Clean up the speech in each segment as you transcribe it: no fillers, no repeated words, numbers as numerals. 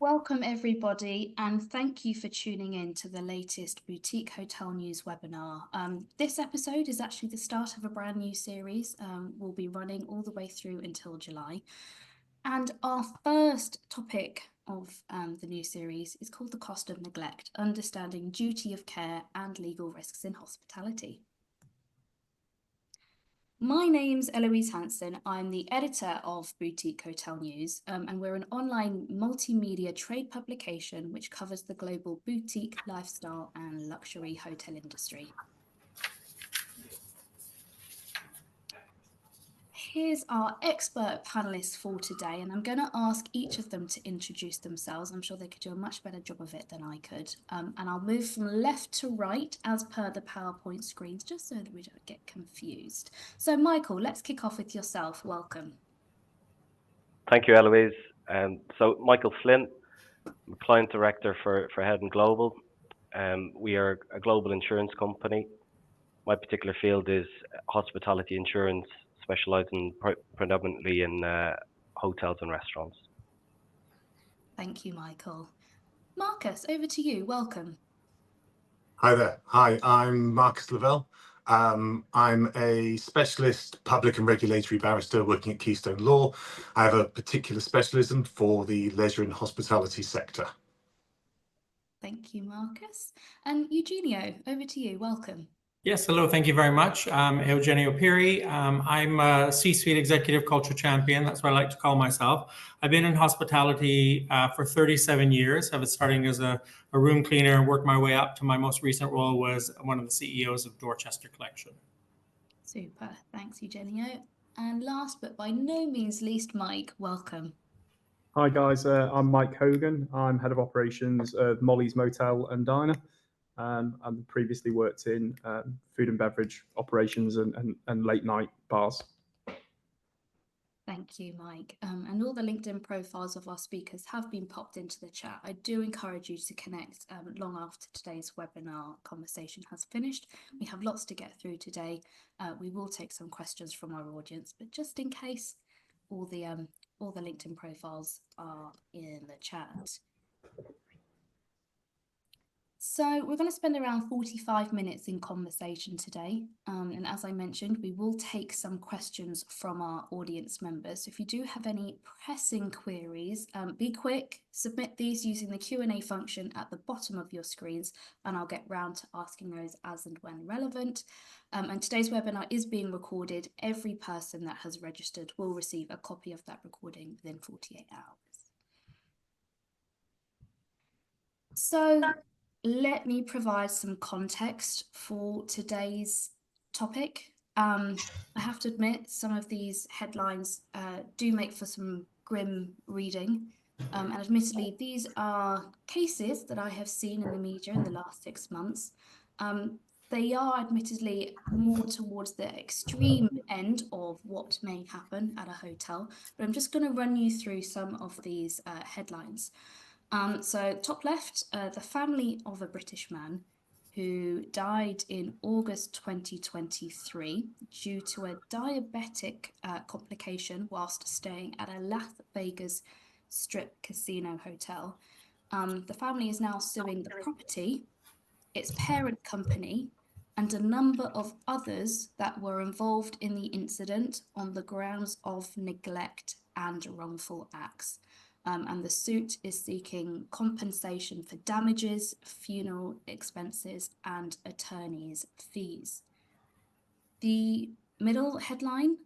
Welcome everybody, and thank you for tuning in to the latest Boutique Hotel News webinar. This episode is actually the start of a brand new series. We'll be running all the way through until July. And our first topic of the new series is called The Cost of Neglect, Understanding Duty of Care and Legal Risks in Hospitality. My name's Eloise Hanson. I'm the editor of Boutique Hotel News, and we're an online multimedia trade publication which covers the global boutique, lifestyle, and luxury hotel industry. Here's our expert panelists for today, and I'm going to ask each of them to introduce themselves. I'm sure they could do a much better job of it than I could. And I'll move from left to right as per the PowerPoint screens, just so that we don't get confused. So Michael, let's kick off with yourself. Welcome. Thank you, Eloise. So Michael Flynn, I'm a client director for Head & Global. We are a global insurance company. My particular field is hospitality insurance, specialising predominantly in hotels and restaurants. Thank you, Michael. Marcus, over to you. Welcome. Hi there. Hi, I'm Marcus Lavelle. I'm a specialist public and regulatory barrister working at Keystone Law. I have a particular specialism for the leisure and hospitality sector. Thank you, Marcus. And Eugenio, over to you. Welcome. Yes, hello, thank you very much. Eugenio Piri. I'm a C-suite executive culture champion. That's what I like to call myself. I've been in hospitality for 37 years. I was starting as a room cleaner and worked my way up to my most recent role was one of the CEOs of Dorchester Collection. Super, thanks Eugenio. And last but by no means least, Mike, welcome. Hi guys, I'm Mike Hogan. I'm head of operations at Molly's Motel and Diner. I previously worked in food and beverage operations and late night bars. Thank you, Mike. And all the LinkedIn profiles of our speakers have been popped into the chat. I do encourage you to connect long after today's webinar conversation has finished. We have lots to get through today. We will take some questions from our audience, but just in case, all the LinkedIn profiles are in the chat. So we're going to spend around 45 minutes in conversation today. And as I mentioned, we will take some questions from our audience members. So if you do have any pressing queries, be quick, submit these using the Q&A function at the bottom of your screens, and I'll get round to asking those as and when relevant. And today's webinar is being recorded. Every person that has registered will receive a copy of that recording within 48 hours. So let me provide some context for today's topic. I have to admit, some of these headlines do make for some grim reading. And admittedly, these are cases that I have seen in the media in the last 6 months. They are admittedly more towards the extreme end of what may happen at a hotel, but I'm just going to run you through some of these headlines. So top left, the family of a British man who died in August 2023 due to a diabetic complication whilst staying at a Las Vegas Strip casino hotel. The family is now suing the property, its parent company, and a number of others that were involved in the incident on the grounds of neglect and wrongful acts. And the suit is seeking compensation for damages, funeral expenses, and attorney's fees. The middle headline,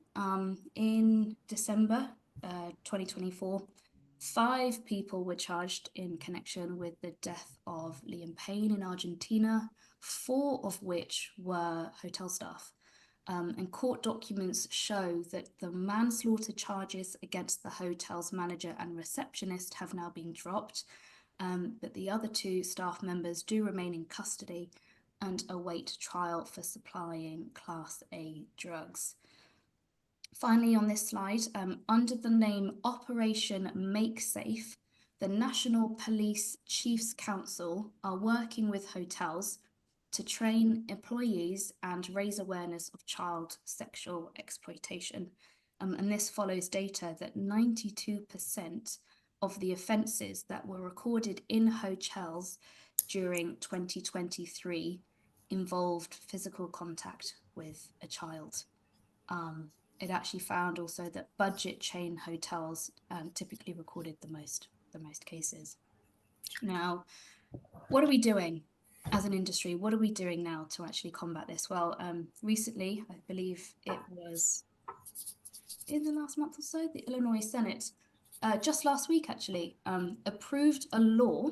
in December 2024, 5 people were charged in connection with the death of Liam Payne in Argentina, 4 of which were hotel staff. And court documents show that the manslaughter charges against the hotel's manager and receptionist have now been dropped, but the other 2 staff members do remain in custody and await trial for supplying Class A drugs. Finally, on this slide, under the name Operation Make Safe, the National Police Chiefs Council are working with hotels to train employees and raise awareness of child sexual exploitation. And this follows data that 92% of the offences that were recorded in hotels during 2023 involved physical contact with a child. It actually found also that budget chain hotels typically recorded the most cases. Now, what are we doing as an industry? What are we doing now to actually combat this? Well, recently, I believe it was in the last month or so, the Illinois Senate, just last week actually, approved a law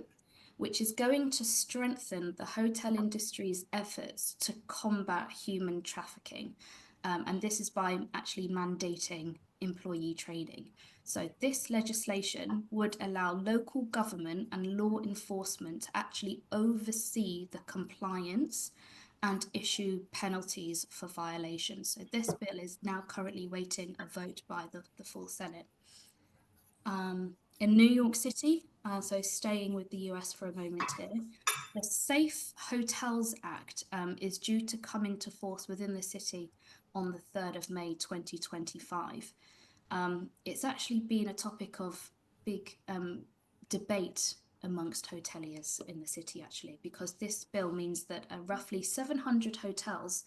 which is going to strengthen the hotel industry's efforts to combat human trafficking. And this is by actually mandating employee training. So this legislation would allow local government and law enforcement to actually oversee the compliance and issue penalties for violations. So this bill is now currently waiting a vote by the full Senate. In New York City, so staying with the US for a moment here, the Safe Hotels Act is due to come into force within the city on the 3rd of May 2025. It's actually been a topic of big debate amongst hoteliers in the city, actually, because this bill means that roughly 700 hotels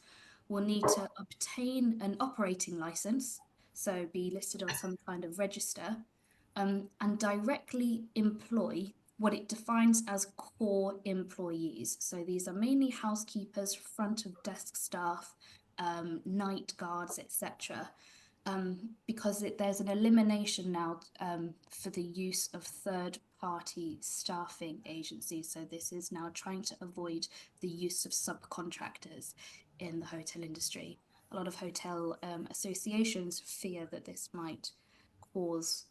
will need to obtain an operating license, so be listed on some kind of register, and directly employ what it defines as core employees. So these are mainly housekeepers, front of desk staff, night guards, etc. Because there's an elimination now for the use of third-party staffing agencies. So this is now trying to avoid the use of subcontractors in the hotel industry. A lot of hotel associations fear that this might cause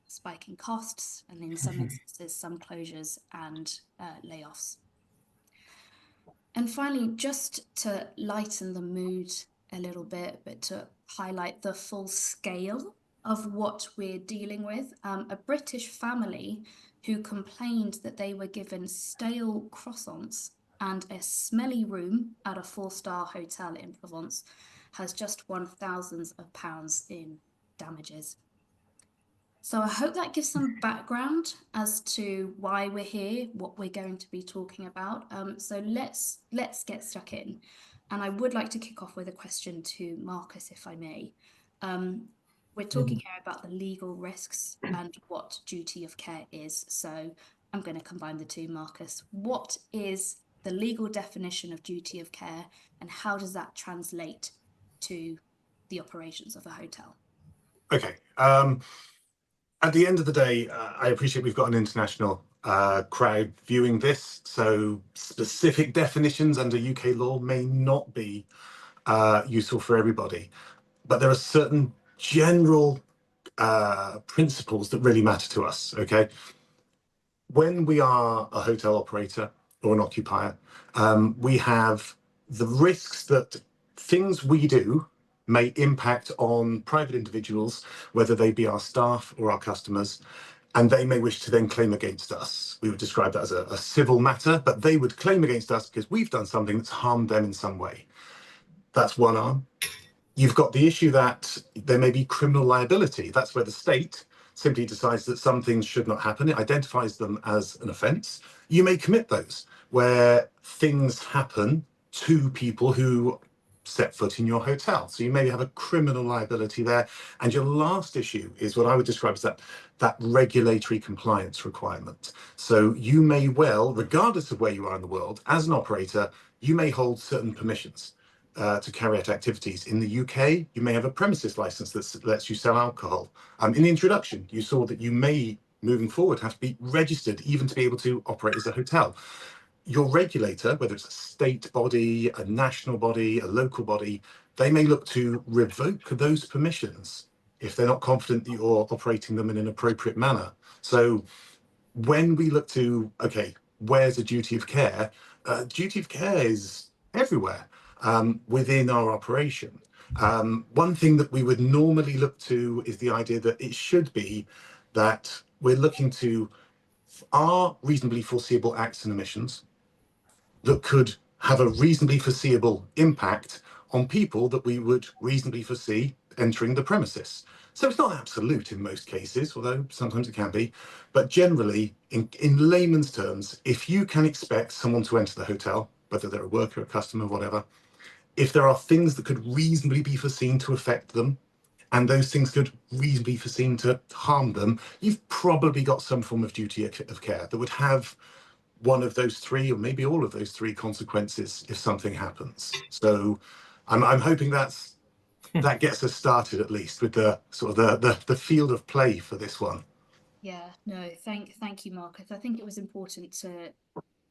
spiking costs, and in some instances, some closures and layoffs. And finally, just to lighten the mood a little bit, but to highlight the full scale of what we're dealing with, a British family who complained that they were given stale croissants and a smelly room at a 4-star hotel in Provence has just won thousands of pounds in damages. So I hope that gives some background as to why we're here, what we're going to be talking about. So let's get stuck in. And I would like to kick off with a question to Marcus, if I may. We're talking here about the legal risks and what duty of care is. So I'm going to combine the two, Marcus. What is the legal definition of duty of care, and how does that translate to the operations of a hotel? Okay. At the end of the day, I appreciate we've got an international crowd viewing this, so specific definitions under UK law may not be useful for everybody, but there are certain general principles that really matter to us, okay? When we are a hotel operator or an occupier, we have the risks that things we do may impact on private individuals, whether they be our staff or our customers, and they may wish to then claim against us. We would describe that as a civil matter, but they would claim against us because we've done something that's harmed them in some way. That's one arm. You've got the issue that there may be criminal liability. That's where the state simply decides that some things should not happen. It identifies them as an offence. You may commit those, where things happen to people who set foot in your hotel. So you may have a criminal liability there. And your last issue is what I would describe as that regulatory compliance requirement. So you may well, regardless of where you are in the world, as an operator, you may hold certain permissions to carry out activities. In the UK, you may have a premises license that lets you sell alcohol. In the introduction, you saw that you may, moving forward, have to be registered even to be able to operate as a hotel. Your regulator, whether it's a state body, a national body, a local body, they may look to revoke those permissions if they're not confident that you're operating them in an appropriate manner. So when we look to, okay, where's the duty of care? Duty of care is everywhere within our operation. One thing that we would normally look to is the idea that it should be that we're looking to our reasonably foreseeable acts and omissions that could have a reasonably foreseeable impact on people that we would reasonably foresee entering the premises. So it's not absolute in most cases, although sometimes it can be. But generally, in layman's terms, if you can expect someone to enter the hotel, whether they're a worker, a customer, whatever, if there are things that could reasonably be foreseen to affect them, and those things could reasonably be foreseen to harm them, you've probably got some form of duty of care that would have one of those three, or maybe all of those three consequences if something happens. So I'm hoping that gets us started, at least with the sort of the field of play for this one. Yeah, no, thank you, Marcus. I think it was important to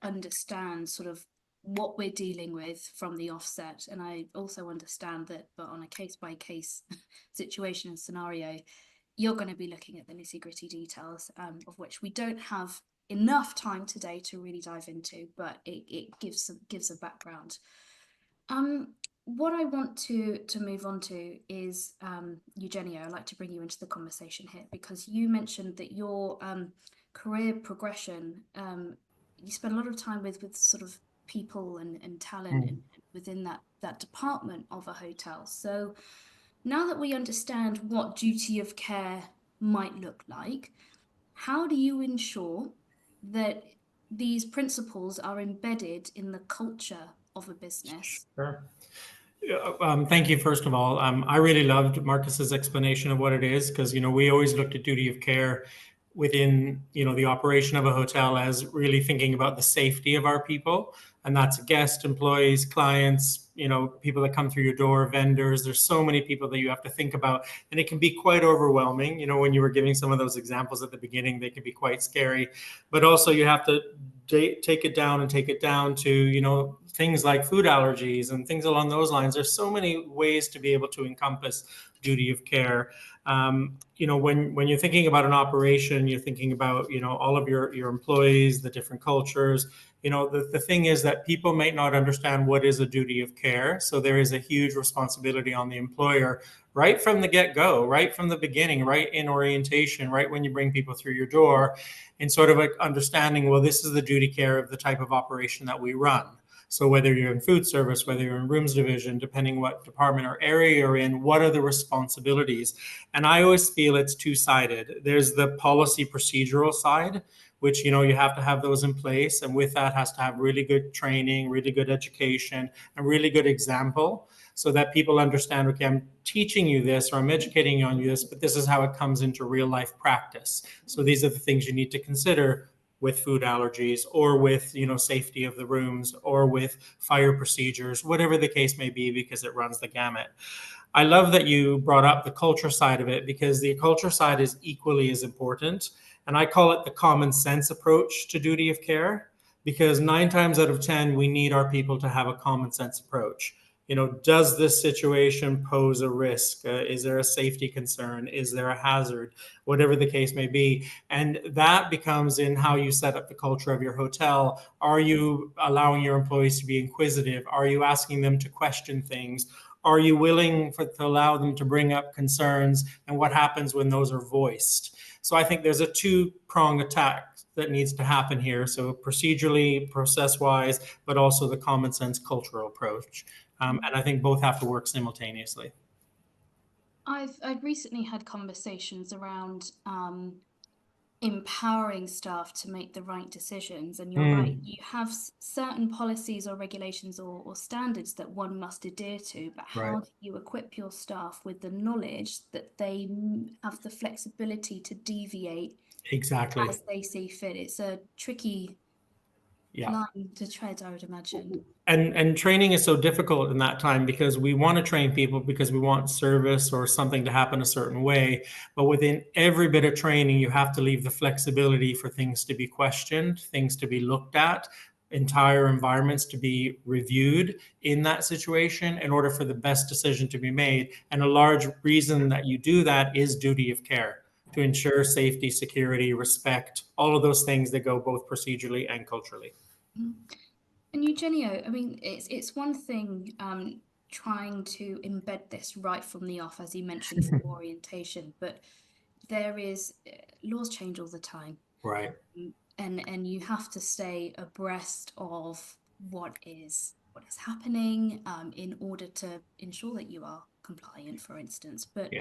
understand sort of what we're dealing with from the offset, and I also understand that, but on a case-by-case situation and scenario, you're going to be looking at the nitty-gritty details, of which we don't have enough time today to really dive into, but it gives a background. What I want to move on to is, Eugenio, I'd like to bring you into the conversation here, because you mentioned that your career progression, you spend a lot of time with sort of people and talent within that department of a hotel. So now that we understand what duty of care might look like, how do you ensure that these principles are embedded in the culture of a business? Sure. Thank you, first of all. I really loved Marcus's explanation of what it is, because, we always looked at duty of care within, the operation of a hotel as really thinking about the safety of our people. And that's guests, employees, clients, people that come through your door, vendors. There's so many people that you have to think about. And it can be quite overwhelming. When you were giving some of those examples at the beginning, they can be quite scary. But also you have to take it down to, things like food allergies and things along those lines. There's so many ways to be able to encompass duty of care. When you're thinking about an operation, you're thinking about, all of your employees, the different cultures. The thing is that people may not understand what is a duty of care. So there is a huge responsibility on the employer right from the get-go, right from the beginning, right in orientation, right when you bring people through your door, and sort of like understanding, well, this is the duty care of the type of operation that we run. So whether you're in food service, whether you're in rooms division, depending what department or area you're in, what are the responsibilities? And I always feel it's two-sided. There's the policy procedural side, which, you have to have those in place. And with that has to have really good training, really good education, and really good example, so that people understand, okay, I'm teaching you this or I'm educating you on this, but this is how it comes into real life practice. So these are the things you need to consider with food allergies, or with, safety of the rooms, or with fire procedures, whatever the case may be, because it runs the gamut. I love that you brought up the culture side of it, because the culture side is equally as important. And I call it the common sense approach to duty of care, because 9 times out of 10, we need our people to have a common sense approach. Does this situation pose a risk? Is there a safety concern? Is there a hazard? Whatever the case may be. And that becomes in how you set up the culture of your hotel. Are you allowing your employees to be inquisitive? Are you asking them to question things? Are you willing to allow them to bring up concerns? And what happens when those are voiced? So I think there's a two-pronged attack that needs to happen here. So procedurally, process-wise, but also the common sense cultural approach. And I think both have to work simultaneously. I've recently had conversations around empowering staff to make the right decisions, and you're right, you have certain policies or regulations or standards that one must adhere to, but how do you equip your staff with the knowledge that they have the flexibility to deviate exactly as they see fit? It's a tricky line to tread, I would imagine. And training is so difficult in that time, because we want to train people because we want service or something to happen a certain way. But within every bit of training, you have to leave the flexibility for things to be questioned, things to be looked at, entire environments to be reviewed in that situation in order for the best decision to be made. And a large reason that you do that is duty of care, to ensure safety, security, respect, all of those things that go both procedurally and culturally. And Eugenio, I mean, it's one thing trying to embed this right from the off, as you mentioned, for orientation, but there is laws change all the time, right? And you have to stay abreast of what is happening in order to ensure that you are compliant, for instance. But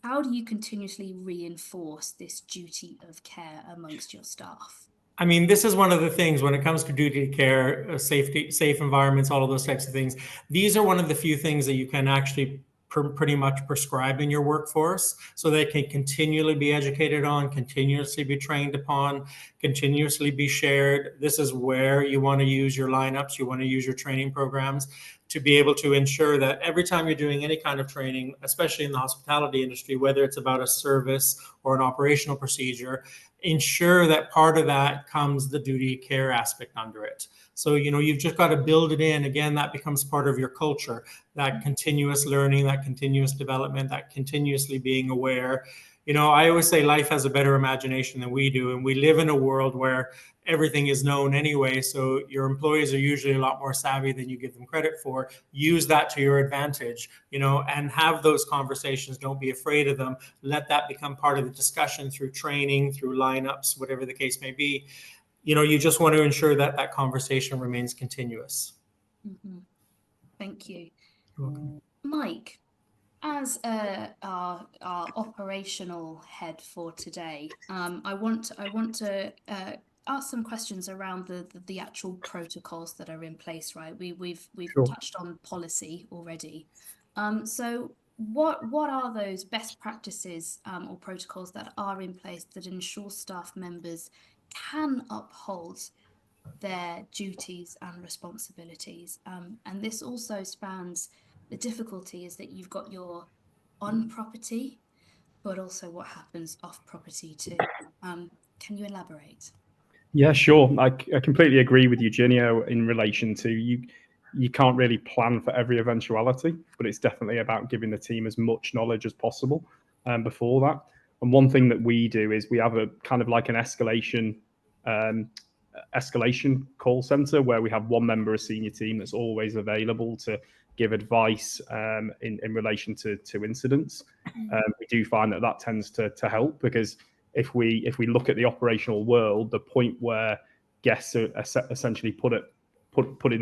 how do you continuously reinforce this duty of care amongst your staff? I mean, this is one of the things when it comes to duty of care, safety, safe environments, all of those types of things. These are one of the few things that you can actually pretty much prescribe in your workforce, so they can continually be educated on, continuously be trained upon, continuously be shared. This is where you want to use your lineups, you want to use your training programs to be able to ensure that every time you're doing any kind of training, especially in the hospitality industry, whether it's about a service or an operational procedure, ensure that part of that comes the duty of care aspect under it. So, you've just got to build it in. Again, that becomes part of your culture, that continuous learning, that continuous development, that continuously being aware. I always say life has a better imagination than we do. And we live in a world where everything is known anyway. So your employees are usually a lot more savvy than you give them credit for. Use that to your advantage, and have those conversations. Don't be afraid of them. Let that become part of the discussion through training, through lineups, whatever the case may be. You just want to ensure that that conversation remains continuous. Mm-hmm. Thank you. You're welcome. Mike, as our operational head for today, I want to ask some questions around the actual protocols that are in place. Right, we've Sure. touched on policy already. So what are those best practices or protocols that are in place that ensure staff members can uphold their duties and responsibilities? And this also spans the difficulty is that you've got your on property, but also what happens off property too. Can you elaborate? Yeah, sure. I completely agree with Eugenio in relation to you can't really plan for every eventuality, but it's definitely about giving the team as much knowledge as possible before that. And one thing that we do is we have a kind of like an escalation call center where we have one member of senior team that's always available to give advice in relation to incidents. We do find that tends to help, because if we look at the operational world, the point where guests are essentially put in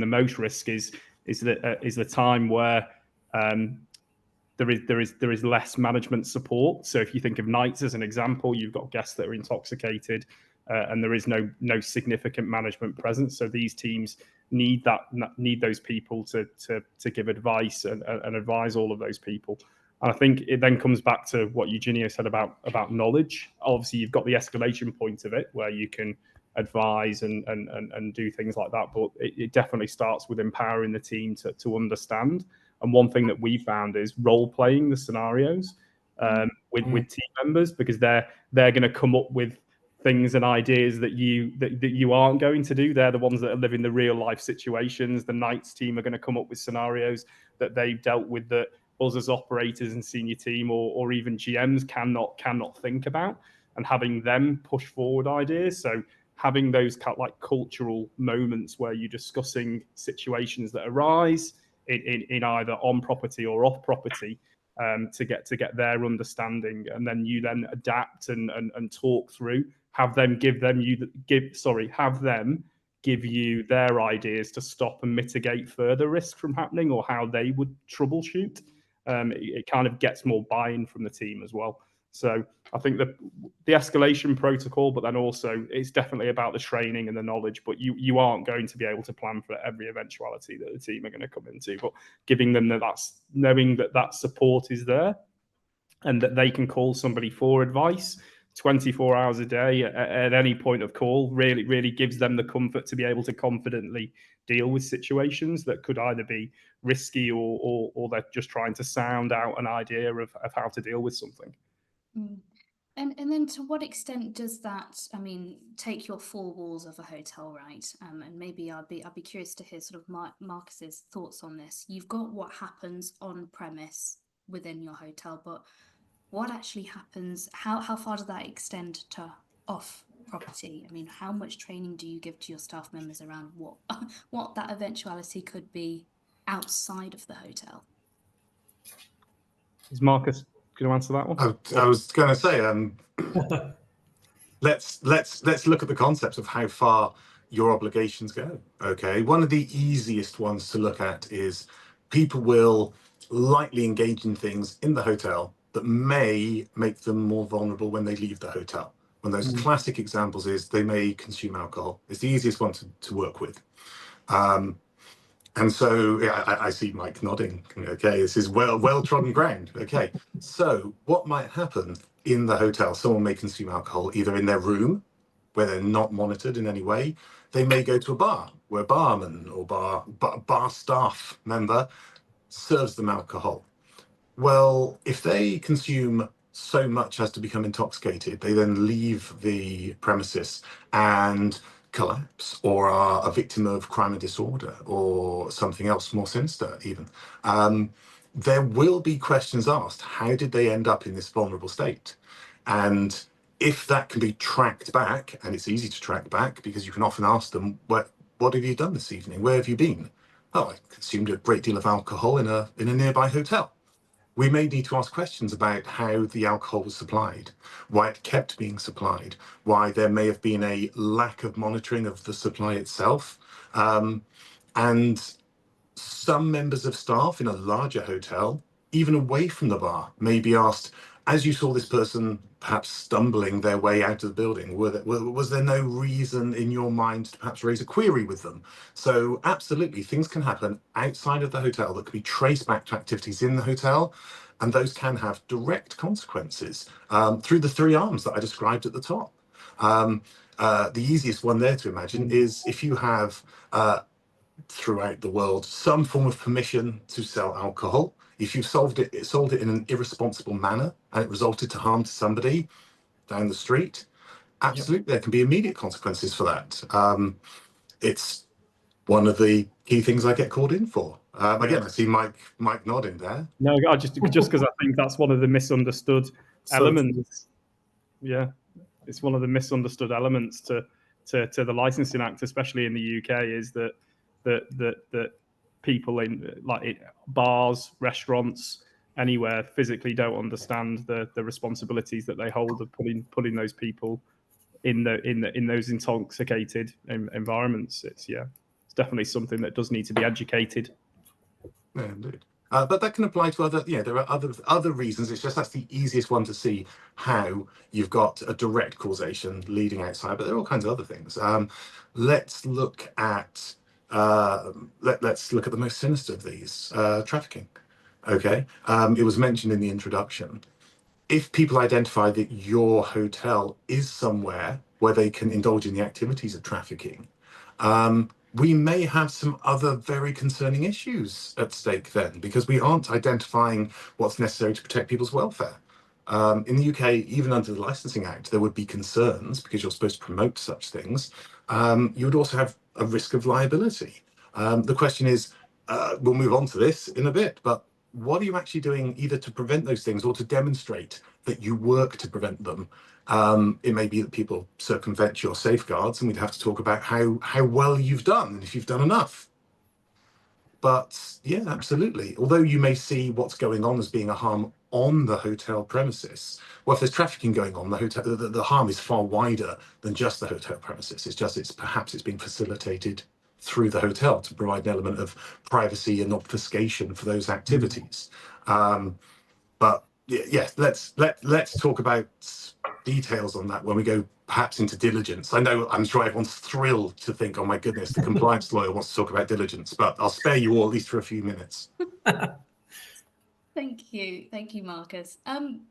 the most risk is the time where there is less management support. So if you think of nights as an example, you've got guests that are intoxicated, and there is no significant management presence. So these teams need those people to give advice and advise all of those people. And I think it then comes back to what Eugenio said about knowledge. Obviously, you've got the escalation point of it where you can advise and do things like that. But it definitely starts with empowering the team to understand. And one thing that we found is role playing the scenarios with team members, because they're going to come up with things and ideas that you aren't going to do. They're the ones that are living the real life situations. The nights team are going to come up with scenarios that they've dealt with that us as operators and senior team or even GMs cannot think about, and having them push forward ideas. So having those like cultural moments where you're discussing situations that arise in either on property or off property, to get their understanding, and then you then adapt and talk through. Have them give you their ideas to stop and mitigate further risk from happening, or how they would troubleshoot. It kind of gets more buy-in from the team as well. So I think the escalation protocol, but then also it's definitely about the training and the knowledge. But you aren't going to be able to plan for every eventuality that the team are going to come into. But giving them knowing that support is there, and that they can call somebody for advice 24 hours a day at any point of call really gives them the comfort to be able to confidently deal with situations that could either be risky or they're just trying to sound out an idea of how to deal with something. And then to what extent does that, take your four walls of a hotel, right? And maybe I'd be curious to hear sort of Marcus's thoughts on this. You've got what happens on premise within your hotel, but what actually happens? How far does that extend to off property? How much training do you give to your staff members around what that eventuality could be outside of the hotel? Is Marcus going to answer that one? I was going to say, let's look at the concepts of how far your obligations go. Okay, one of the easiest ones to look at is people will lightly engage in things in the hotel that may make them more vulnerable when they leave the hotel. One of those classic examples is they may consume alcohol. It's the easiest one to work with. And so yeah, I see Mike nodding. Okay, this is well-trodden ground. Okay, so what might happen in the hotel? Someone may consume alcohol either in their room, where they're not monitored in any way. They may go to a bar where barman or bar staff member serves them alcohol. Well, if they consume so much as to become intoxicated, they then leave the premises and collapse or are a victim of crime and disorder or something else more sinister even. There will be questions asked. How did they end up in this vulnerable state? And if that can be tracked back, and it's easy to track back because you can often ask them, what have you done this evening? Where have you been? Oh, I consumed a great deal of alcohol in a nearby hotel. We may need to ask questions about how the alcohol was supplied, why it kept being supplied, why there may have been a lack of monitoring of the supply itself. And some members of staff in a larger hotel, even away from the bar, may be asked, as you saw this person perhaps stumbling their way out of the building, was there no reason in your mind to perhaps raise a query with them? So absolutely, things can happen outside of the hotel that can be traced back to activities in the hotel, and those can have direct consequences through the three arms that I described at the top. The easiest one there to imagine is if you have throughout the world some form of permission to sell alcohol. If you've sold it in an irresponsible manner and it resulted to harm to somebody down the street, absolutely there can be immediate consequences for that. It's one of the key things I get called in for. Again, I see Mike nodding there. No, I just because I think that's one of the misunderstood elements. Yeah, it's one of the misunderstood elements to the Licensing Act, especially in the UK, is that people in bars, restaurants, anywhere physically don't understand the responsibilities that they hold of putting those people in those intoxicated environments. It's definitely something that does need to be educated. Yeah, indeed. But that can apply to other, there are other reasons. It's just that's the easiest one to see how you've got a direct causation leading outside, but there are all kinds of other things. Let's look at let's look at the most sinister of these, trafficking. Okay, it was mentioned in the introduction. If people identify that your hotel is somewhere where they can indulge in the activities of trafficking, we may have some other very concerning issues at stake then, because we aren't identifying what's necessary to protect people's welfare. In the UK, even under the Licensing Act, there would be concerns because you're supposed to promote such things. You would also have a risk of liability. The question is, we'll move on to this in a bit, but what are you actually doing either to prevent those things or to demonstrate that you work to prevent them? It may be that people circumvent your safeguards, and we'd have to talk about how well you've done and if you've done enough. But yeah, absolutely. Although you may see what's going on as being a harm on the hotel premises, well, if there's trafficking going on, the harm is far wider than just the hotel premises. Perhaps it's being facilitated through the hotel to provide an element of privacy and obfuscation for those activities. But yes, let's talk about details on that when we go perhaps into diligence. I'm sure everyone's thrilled to think, oh my goodness, the compliance lawyer wants to talk about diligence, but I'll spare you all at least for a few minutes. Thank you, Marcus.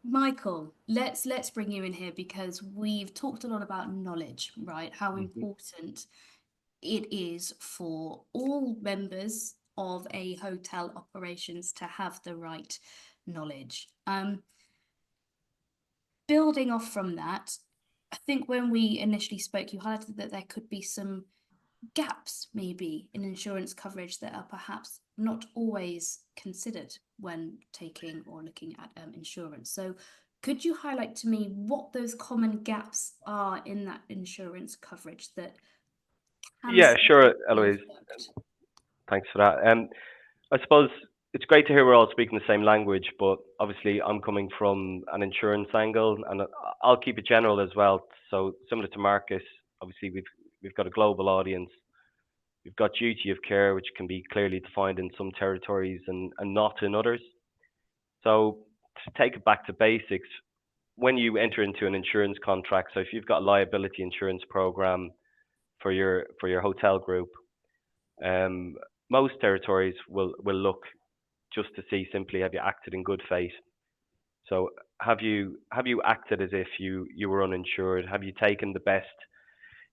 Michael, let's bring you in here because we've talked a lot about knowledge, right? How important it is for all members of a hotel operations to have the right knowledge. Building off from that, I think when we initially spoke, you highlighted that there could be some gaps maybe in insurance coverage that are perhaps not always considered when taking or looking at insurance. So could you highlight to me what those common gaps are in that insurance coverage that Yeah, sure, Eloise. Thanks for that. I suppose it's great to hear we're all speaking the same language, but obviously I'm coming from an insurance angle, and I'll keep it general as well. So similar to Marcus, obviously we've got a global audience. We've got duty of care, which can be clearly defined in some territories and not in others. So to take it back to basics, when you enter into an insurance contract, so if you've got a liability insurance program for your hotel group, most territories will look just to see simply, have you acted in good faith? So have you acted as if you were uninsured? Have you taken the best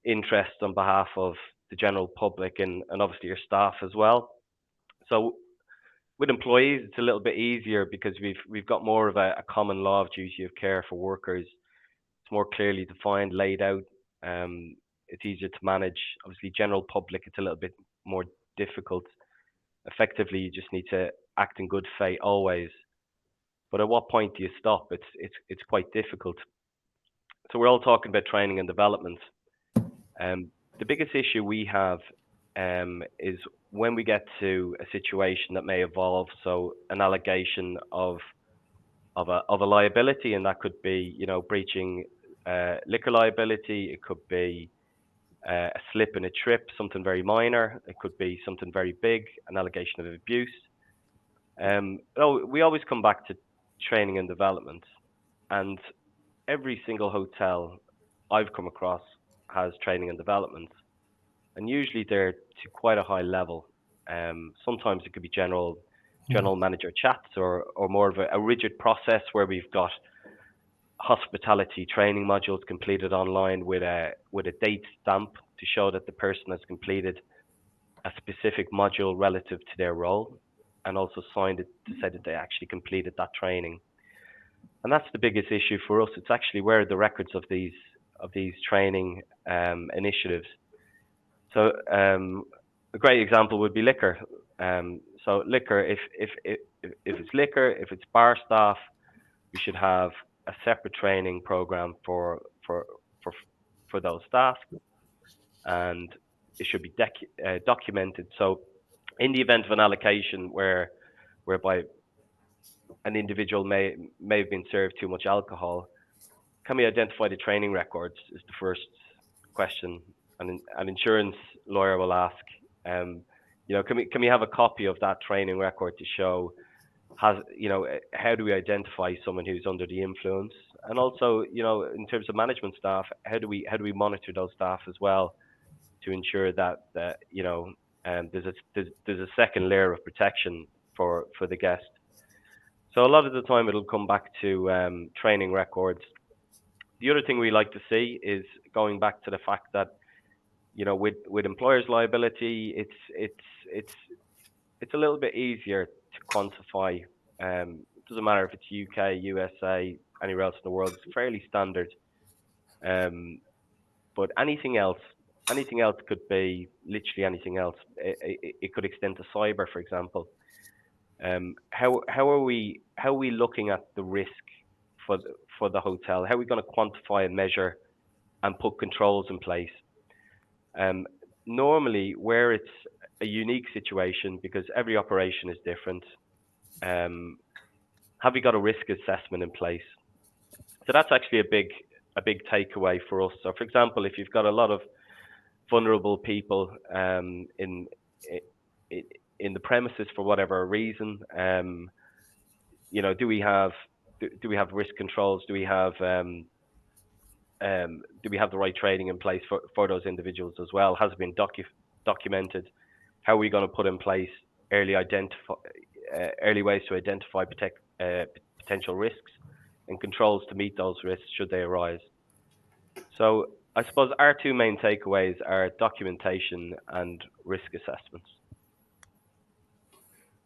interest on behalf of the general public and obviously your staff as well? So with employees, it's a little bit easier because we've got more of a common law of duty of care for workers. It's more clearly defined, laid out. It's easier to manage. Obviously, general public, it's a little bit more difficult. Effectively, you just need to act in good faith always. But at what point do you stop? It's quite difficult. So we're all talking about training and development. The biggest issue we have is when we get to a situation that may evolve. So an allegation of a liability, and that could be, you know, breaching liquor liability. It could be a slip and a trip, something very minor. It could be something very big, an allegation of abuse. We always come back to training and development, and every single hotel I've come across has training and development, and usually they're to quite a high level. Sometimes it could be general manager chats, or more of a rigid process where we've got hospitality training modules completed online with a date stamp to show that the person has completed a specific module relative to their role, and also signed it to say that they actually completed that training. And that's the biggest issue for us. It's actually where are the records of these training initiatives. So a great example would be liquor. So liquor, if it's liquor, if it's bar staff, we should have a separate training program for those staff, and it should be documented. So in the event of an allocation whereby an individual may have been served too much alcohol, can we identify the training records is the first question. And an insurance lawyer will ask, you know, can we have a copy of that training record to show, you know, how do we identify someone who's under the influence? And also, you know, in terms of management staff, how do we monitor those staff as well to ensure that you know, there's a second layer of protection for the guest. So a lot of the time it'll come back to training records. The other thing we like to see is going back to the fact that, you know, with employers' liability, it's a little bit easier to quantify. It doesn't matter if it's UK, USA, anywhere else in the world. It's fairly standard. But anything else could be literally anything else. It could extend to cyber, for example. How are we looking at the risk for the hotel? How are we going to quantify and measure and put controls in place? Normally, where it's a unique situation, because every operation is different, have we got a risk assessment in place? So that's actually a big takeaway for us. So, for example, if you've got a lot of vulnerable people in the premises for whatever reason, you know, do we have risk controls? Do we have the right training in place for those individuals as well? Has it been documented? How are we going to put in place early ways to identify potential risks and controls to meet those risks should they arise? So I suppose our two main takeaways are documentation and risk assessments.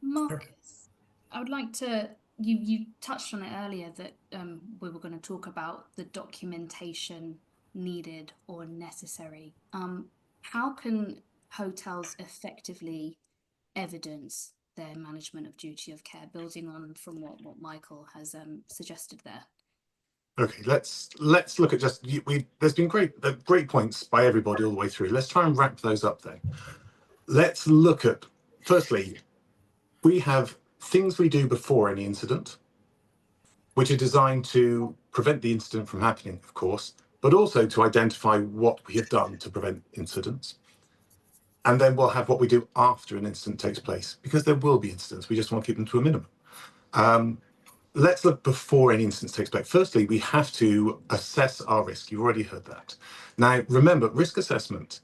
Marcus, I would like to, you touched on it earlier that we were going to talk about the documentation needed or necessary. How can hotels effectively evidence their management of duty of care, building on from what Michael has suggested there? Okay, let's look at just there's been great points by everybody all the way through. Let's try and wrap those up then. Let's look at, firstly, we have things we do before any incident, which are designed to prevent the incident from happening, of course, but also to identify what we have done to prevent incidents. And then we'll have what we do after an incident takes place, because there will be incidents. We just want to keep them to a minimum. let's look before any incident takes place. Firstly, we have to assess our risk. You've already heard that. Now, remember, risk assessment,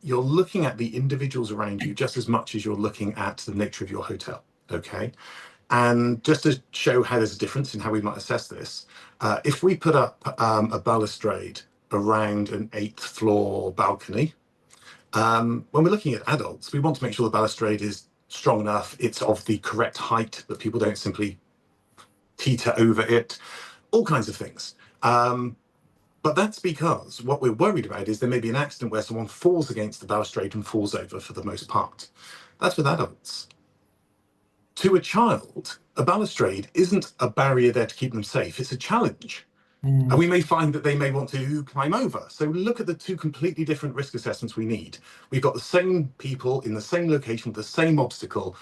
you're looking at the individuals around you just as much as you're looking at the nature of your hotel, okay? And just to show how there's a difference in how we might assess this, if we put up a balustrade around an 8th floor balcony, when we're looking at adults, we want to make sure the balustrade is strong enough, it's of the correct height, that people don't simply teeter over it, all kinds of things. But that's because what we're worried about is there may be an accident where someone falls against the balustrade and falls over for the most part. That's with adults. To a child, a balustrade isn't a barrier there to keep them safe, it's a challenge. And we may find that they may want to climb over. So look at the two completely different risk assessments we need. We've got the same people in the same location with the same obstacle,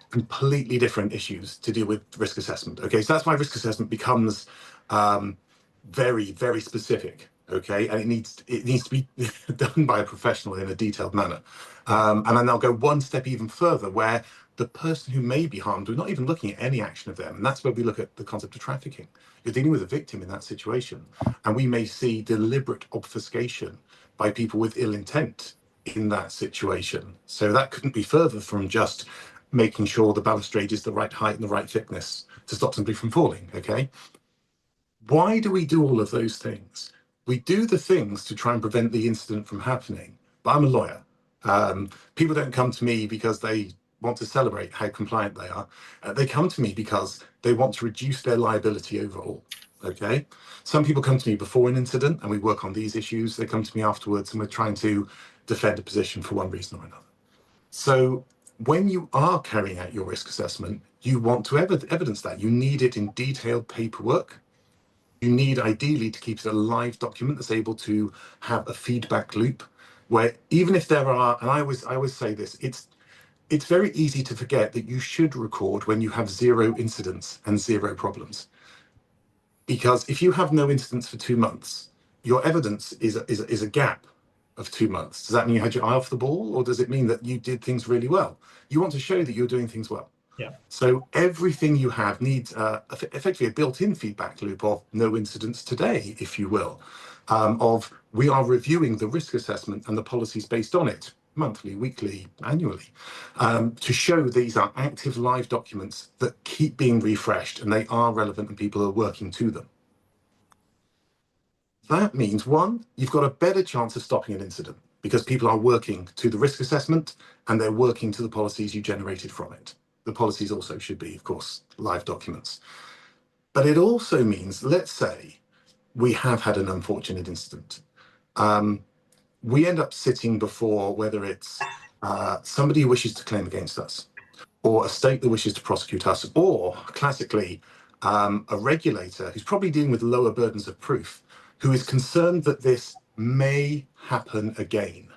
completely different issues to deal with risk assessment. Okay, so that's why risk assessment becomes very, very specific. Okay, and it needs to be done by a professional in a detailed manner. And then I'll go one step even further, where the person who may be harmed, we're not even looking at any action of them, and that's where we look at the concept of trafficking. You're dealing with a victim in that situation, and we may see deliberate obfuscation by people with ill intent in that situation. So that couldn't be further from just making sure the balustrade is the right height and the right thickness to stop somebody from falling, okay? Why do we do all of those things? We do the things to try and prevent the incident from happening, but I'm a lawyer. People don't come to me because they want to celebrate how compliant they are. They come to me because they want to reduce their liability overall, okay? Some people come to me before an incident and we work on these issues. They come to me afterwards and we're trying to defend a position for one reason or another. So when you are carrying out your risk assessment, you want to evidence that. You need it in detailed paperwork. You need ideally to keep it a live document that's able to have a feedback loop where even if there are, and I always say this, it's very easy to forget that you should record when you have 0 incidents and 0 problems. Because if you have no incidents for 2 months, your evidence is a gap of 2 months. Does that mean you had your eye off the ball, or does it mean that you did things really well? You want to show that you're doing things well. Yeah. So everything you have needs effectively a built-in feedback loop of no incidents today, if you will, of we are reviewing the risk assessment and the policies based on it, monthly, weekly, annually, to show these are active live documents that keep being refreshed and they are relevant and people are working to them. That means, one, you've got a better chance of stopping an incident because people are working to the risk assessment and they're working to the policies you generated from it. The policies also should be, of course, live documents. But it also means, let's say we have had an unfortunate incident. We end up sitting before, whether it's somebody who wishes to claim against us, or a state that wishes to prosecute us, or classically, a regulator who's probably dealing with lower burdens of proof, who is concerned that this may happen again.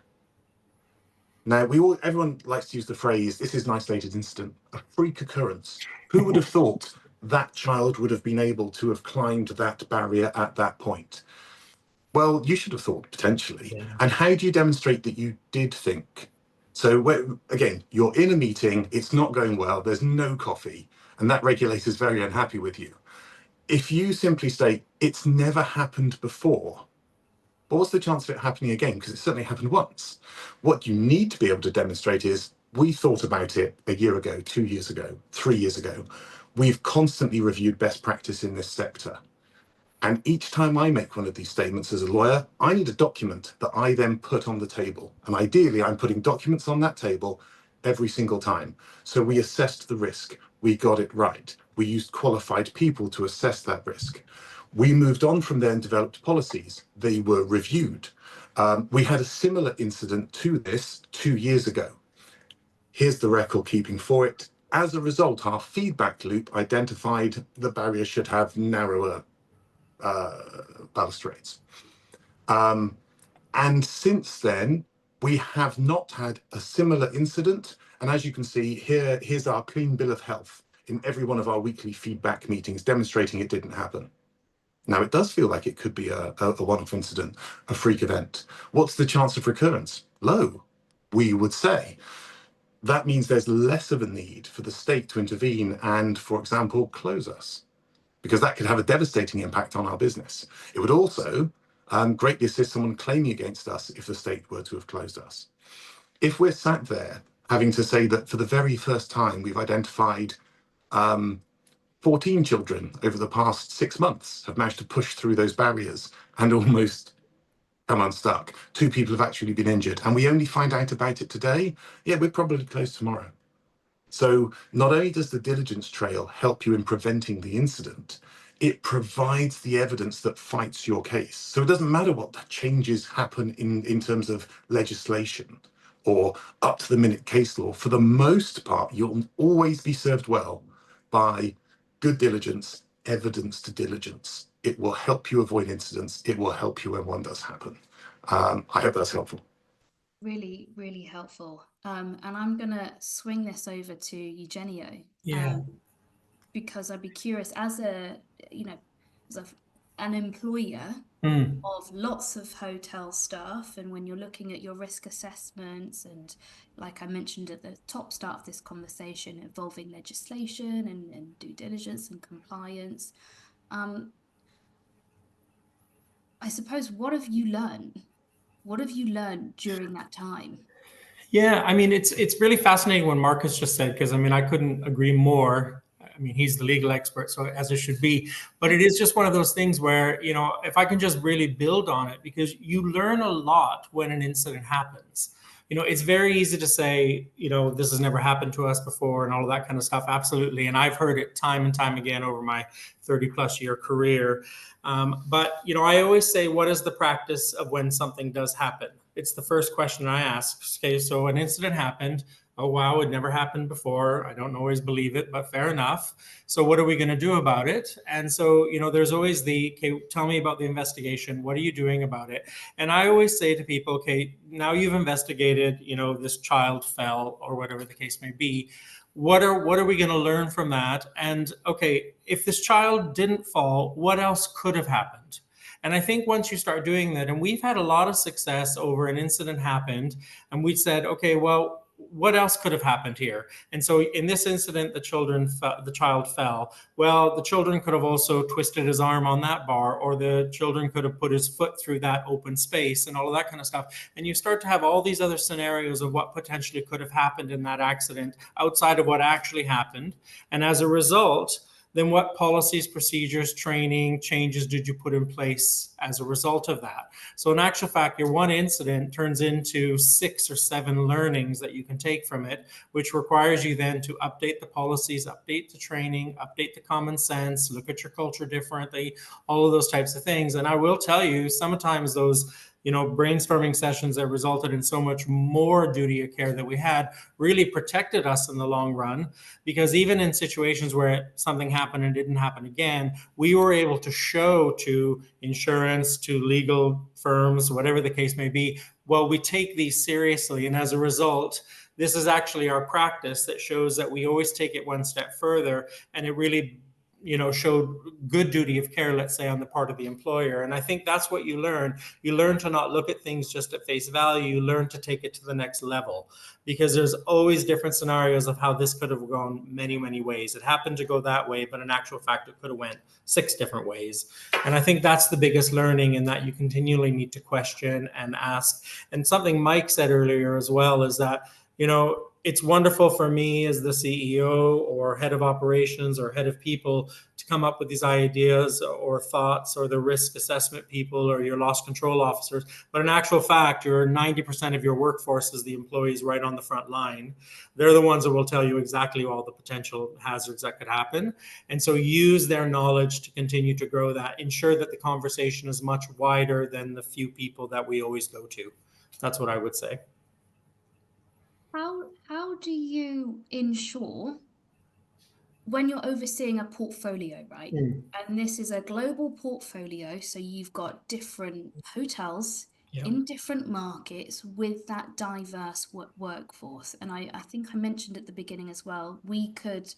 Now, everyone likes to use the phrase, this is an isolated incident, a freak occurrence. Who would have thought that child would have been able to have climbed that barrier at that point? Well, you should have thought, potentially. Yeah. And how do you demonstrate that you did think? So, again, you're in a meeting, it's not going well, there's no coffee, and that regulator's very unhappy with you. If you simply state, it's never happened before, but what's the chance of it happening again? Because it certainly happened once. What you need to be able to demonstrate is, we thought about it a year ago, 2 years ago, 3 years ago. We've constantly reviewed best practice in this sector. And each time I make one of these statements as a lawyer, I need a document that I then put on the table. And ideally, I'm putting documents on that table every single time. So we assessed the risk. We got it right. We used qualified people to assess that risk. We moved on from there and developed policies. They were reviewed. We had a similar incident to this 2 years ago. Here's the record keeping for it. As a result, our feedback loop identified the barrier should have narrower balustrades. And since then, we have not had a similar incident. And as you can see here, here's our clean bill of health in every one of our weekly feedback meetings demonstrating it didn't happen. Now, it does feel like it could be a one-off incident, a freak event. What's the chance of recurrence? Low, we would say. That means there's less of a need for the state to intervene and, for example, close us. because that could have a devastating impact on our business. It would also greatly assist someone claiming against us if the state were to have closed us. If we're sat there having to say that for the very first time we've identified 14 children over the past 6 months have managed to push through those barriers and almost come unstuck. 2 people have actually been injured, and we only find out about it today. Yeah, we're probably closed tomorrow. So not only does the diligence trail help you in preventing the incident, it provides the evidence that fights your case. So it doesn't matter what changes happen in terms of legislation or up to the minute case law. For the most part, you'll always be served well by good diligence, evidence to diligence. It will help you avoid incidents. It will help you when one does happen. I hope that's helpful. Really, really helpful. And I'm going to swing this over to Eugenio. Yeah. Because I'd be curious, as an employer of lots of hotel staff, and when you're looking at your risk assessments, and like I mentioned at the start of this conversation, involving legislation and due diligence and compliance, I suppose, what have you learned? What have you learned during that time? Yeah, I mean, it's really fascinating what Marcus just said, because I mean, I couldn't agree more. I mean, he's the legal expert, so as it should be. But it is just one of those things where, you know, if I can just really build on it, because you learn a lot when an incident happens. You know, it's very easy to say, you know, this has never happened to us before and all of that kind of stuff. Absolutely. And I've heard it time and time again over my 30 plus year career. But, you know, I always say, what is the practice of when something does happen? It's the first question I ask. Okay, so an incident happened. Oh, wow, it never happened before. I don't always believe it, but fair enough. So what are we going to do about it? And so, you know, there's always okay, tell me about the investigation. What are you doing about it? And I always say to people, okay, now you've investigated, you know, this child fell or whatever the case may be. What are we going to learn from that? And okay, if this child didn't fall, what else could have happened? And I think once you start doing that, and we've had a lot of success over an incident happened, and we said, okay, well, what else could have happened here? And so in this incident, the child fell. Well, the children could have also twisted his arm on that bar, or the children could have put his foot through that open space and all of that kind of stuff. And you start to have all these other scenarios of what potentially could have happened in that accident outside of what actually happened. And as a result, then what policies, procedures, training, changes did you put in place as a result of that? So in actual fact, your one incident turns into 6 or 7 learnings that you can take from it, which requires you then to update the policies, update the training, update the common sense, look at your culture differently, all of those types of things. And I will tell you, sometimes those, you know, brainstorming sessions that resulted in so much more duty of care that we had really protected us in the long run, because even in situations where something happened and didn't happen again, we were able to show to insurance, to legal firms, whatever the case may be, well, we take these seriously. And as a result, this is actually our practice that shows that we always take it one step further, and it really, you know, showed good duty of care, let's say, on the part of the employer. And I think that's what you learn. You learn to not look at things just at face value. You learn to take it to the next level, because there's always different scenarios of how this could have gone many, many ways. It happened to go that way, but in actual fact, it could have went 6 different ways. And I think that's the biggest learning, in that you continually need to question and ask. And something Mike said earlier as well is that, you know, it's wonderful for me as the CEO or head of operations or head of people to come up with these ideas or thoughts, or the risk assessment people or your loss control officers. But in actual fact, your 90% of your workforce is the employees right on the front line. They're the ones that will tell you exactly all the potential hazards that could happen. And so use their knowledge to continue to grow that. Ensure that the conversation is much wider than the few people that we always go to. That's what I would say. How do you ensure, when you're overseeing a portfolio, right? And this is a global portfolio, so you've got different hotels in different markets with that diverse workforce. And I think I mentioned at the beginning as well, we could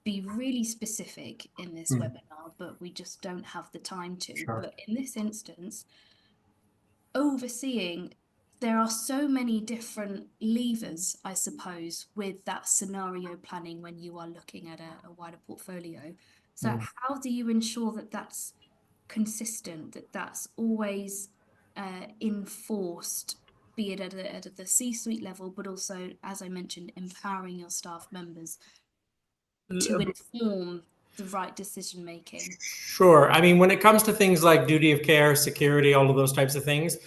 be really specific in this webinar, but we just don't have the time to. Sure. But in this instance, overseeing, there are so many different levers, I suppose, with that scenario planning when you are looking at a wider portfolio. So how do you ensure that that's consistent, that that's always enforced, be it at the C-suite level, but also, as I mentioned, empowering your staff members to inform the right decision making? Sure. I mean, when it comes to things like duty of care, security, all of those types of things,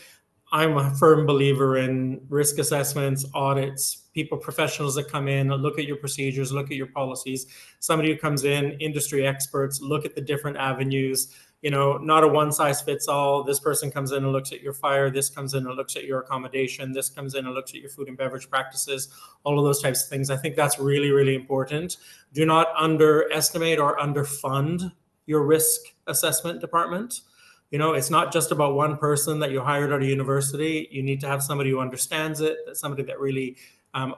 I'm a firm believer in risk assessments, audits, professionals that come in, look at your procedures, look at your policies. Somebody who comes in, industry experts, look at the different avenues, not a one size fits all. This person comes in and looks at your fire. This comes in and looks at your accommodation. This comes in and looks at your food and beverage practices, all of those types of things. I think that's really, really important. Do not underestimate or underfund your risk assessment department. It's not just about one person that you hired out of university. You need to have somebody who understands it, somebody that really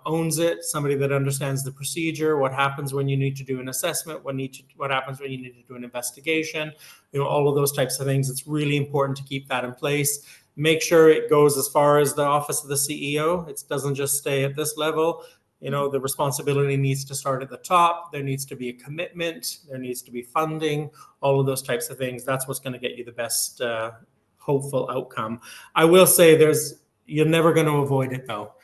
owns it, somebody that understands the procedure, what happens when you need to do an assessment, what happens when you need to do an investigation, all of those types of things. It's really important to keep that in place. Make sure it goes as far as the office of the CEO. It doesn't just stay at this level. The responsibility needs to start at the top. There needs to be a commitment. There needs to be funding, all of those types of things. That's what's going to get you the best hopeful outcome. I will say you're never going to avoid it though.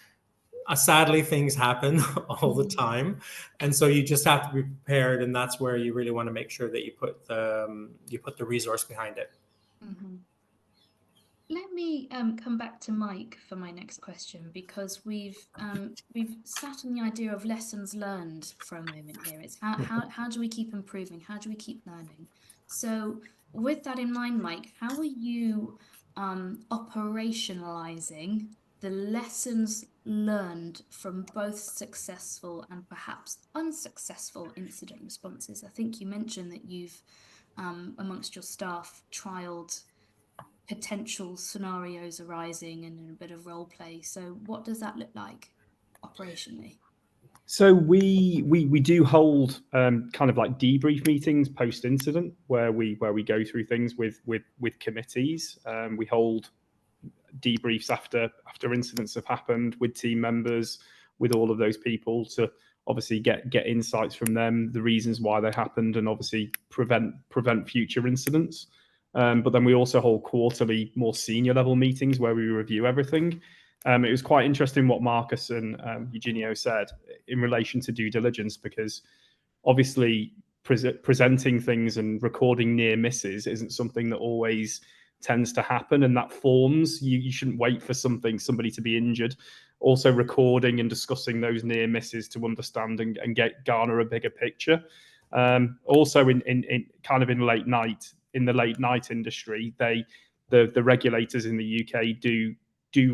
Sadly, things happen all the time. And so you just have to be prepared. And that's where you really want to make sure that you put the resource behind it. Mm-hmm. Let me come back to Mike for my next question, because we've sat on the idea of lessons learned for a moment here. It's how do we keep improving? How do we keep learning? So with that in mind, Mike, how are you operationalizing the lessons learned from both successful and perhaps unsuccessful incident responses? I think you mentioned that you've amongst your staff trialed potential scenarios arising and a bit of role play. So what does that look like operationally? So we do hold kind of like debrief meetings post incident where we go through things with committees. We hold debriefs after incidents have happened with team members, with all of those people, to obviously get insights from them, the reasons why they happened, and obviously prevent future incidents. But then we also hold quarterly, more senior level meetings where we review everything. It was quite interesting what Marcus and Eugenio said in relation to due diligence, because obviously presenting things and recording near misses isn't something that always tends to happen, and that forms. You shouldn't wait for somebody to be injured. Also recording and discussing those near misses to understand and garner a bigger picture. Also in kind of in the late night industry, the regulators in the UK do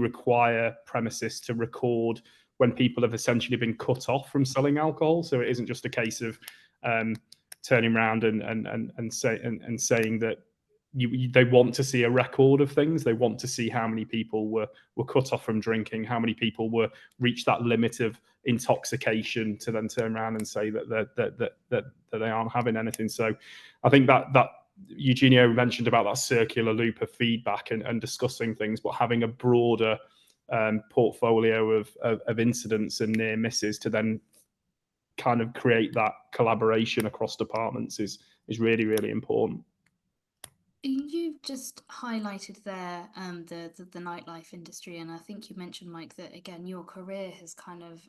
require premises to record when people have essentially been cut off from selling alcohol. So it isn't just a case of turning around and saying that they want to see a record of things. They want to see how many people were cut off from drinking, how many people reached that limit of intoxication, to then turn around and say that they aren't having anything. So I think that Eugenio mentioned about that circular loop of feedback and discussing things, but having a broader portfolio of incidents and near misses to then kind of create that collaboration across departments is really, really important. You've just highlighted there the nightlife industry, and I think you mentioned, Mike, that again your career has kind of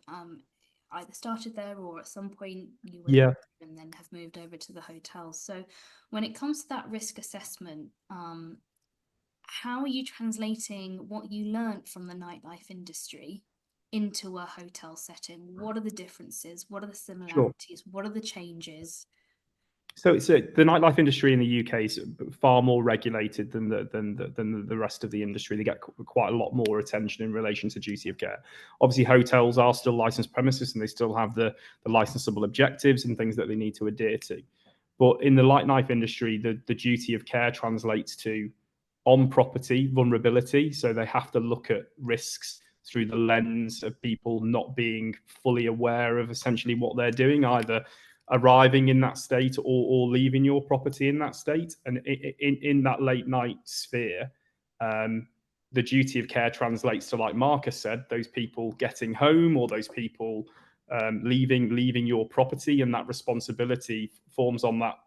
either started there or at some point you were there and then have moved over to the hotels. So when it comes to that risk assessment, how are you translating what you learned from the nightlife industry into a hotel setting? What are the differences? What are the similarities? What are the changes? So the nightlife industry in the UK is far more regulated than the rest of the industry. They get quite a lot more attention in relation to duty of care. Obviously, hotels are still licensed premises and they still have the licensable objectives and things that they need to adhere to. But in the nightlife industry, the duty of care translates to on-property vulnerability. So they have to look at risks through the lens of people not being fully aware of essentially what they're doing, either arriving in that state or leaving your property in that state. And in that late night sphere, the duty of care translates to, like Marcus said, those people getting home or those people leaving your property, and that responsibility forms on that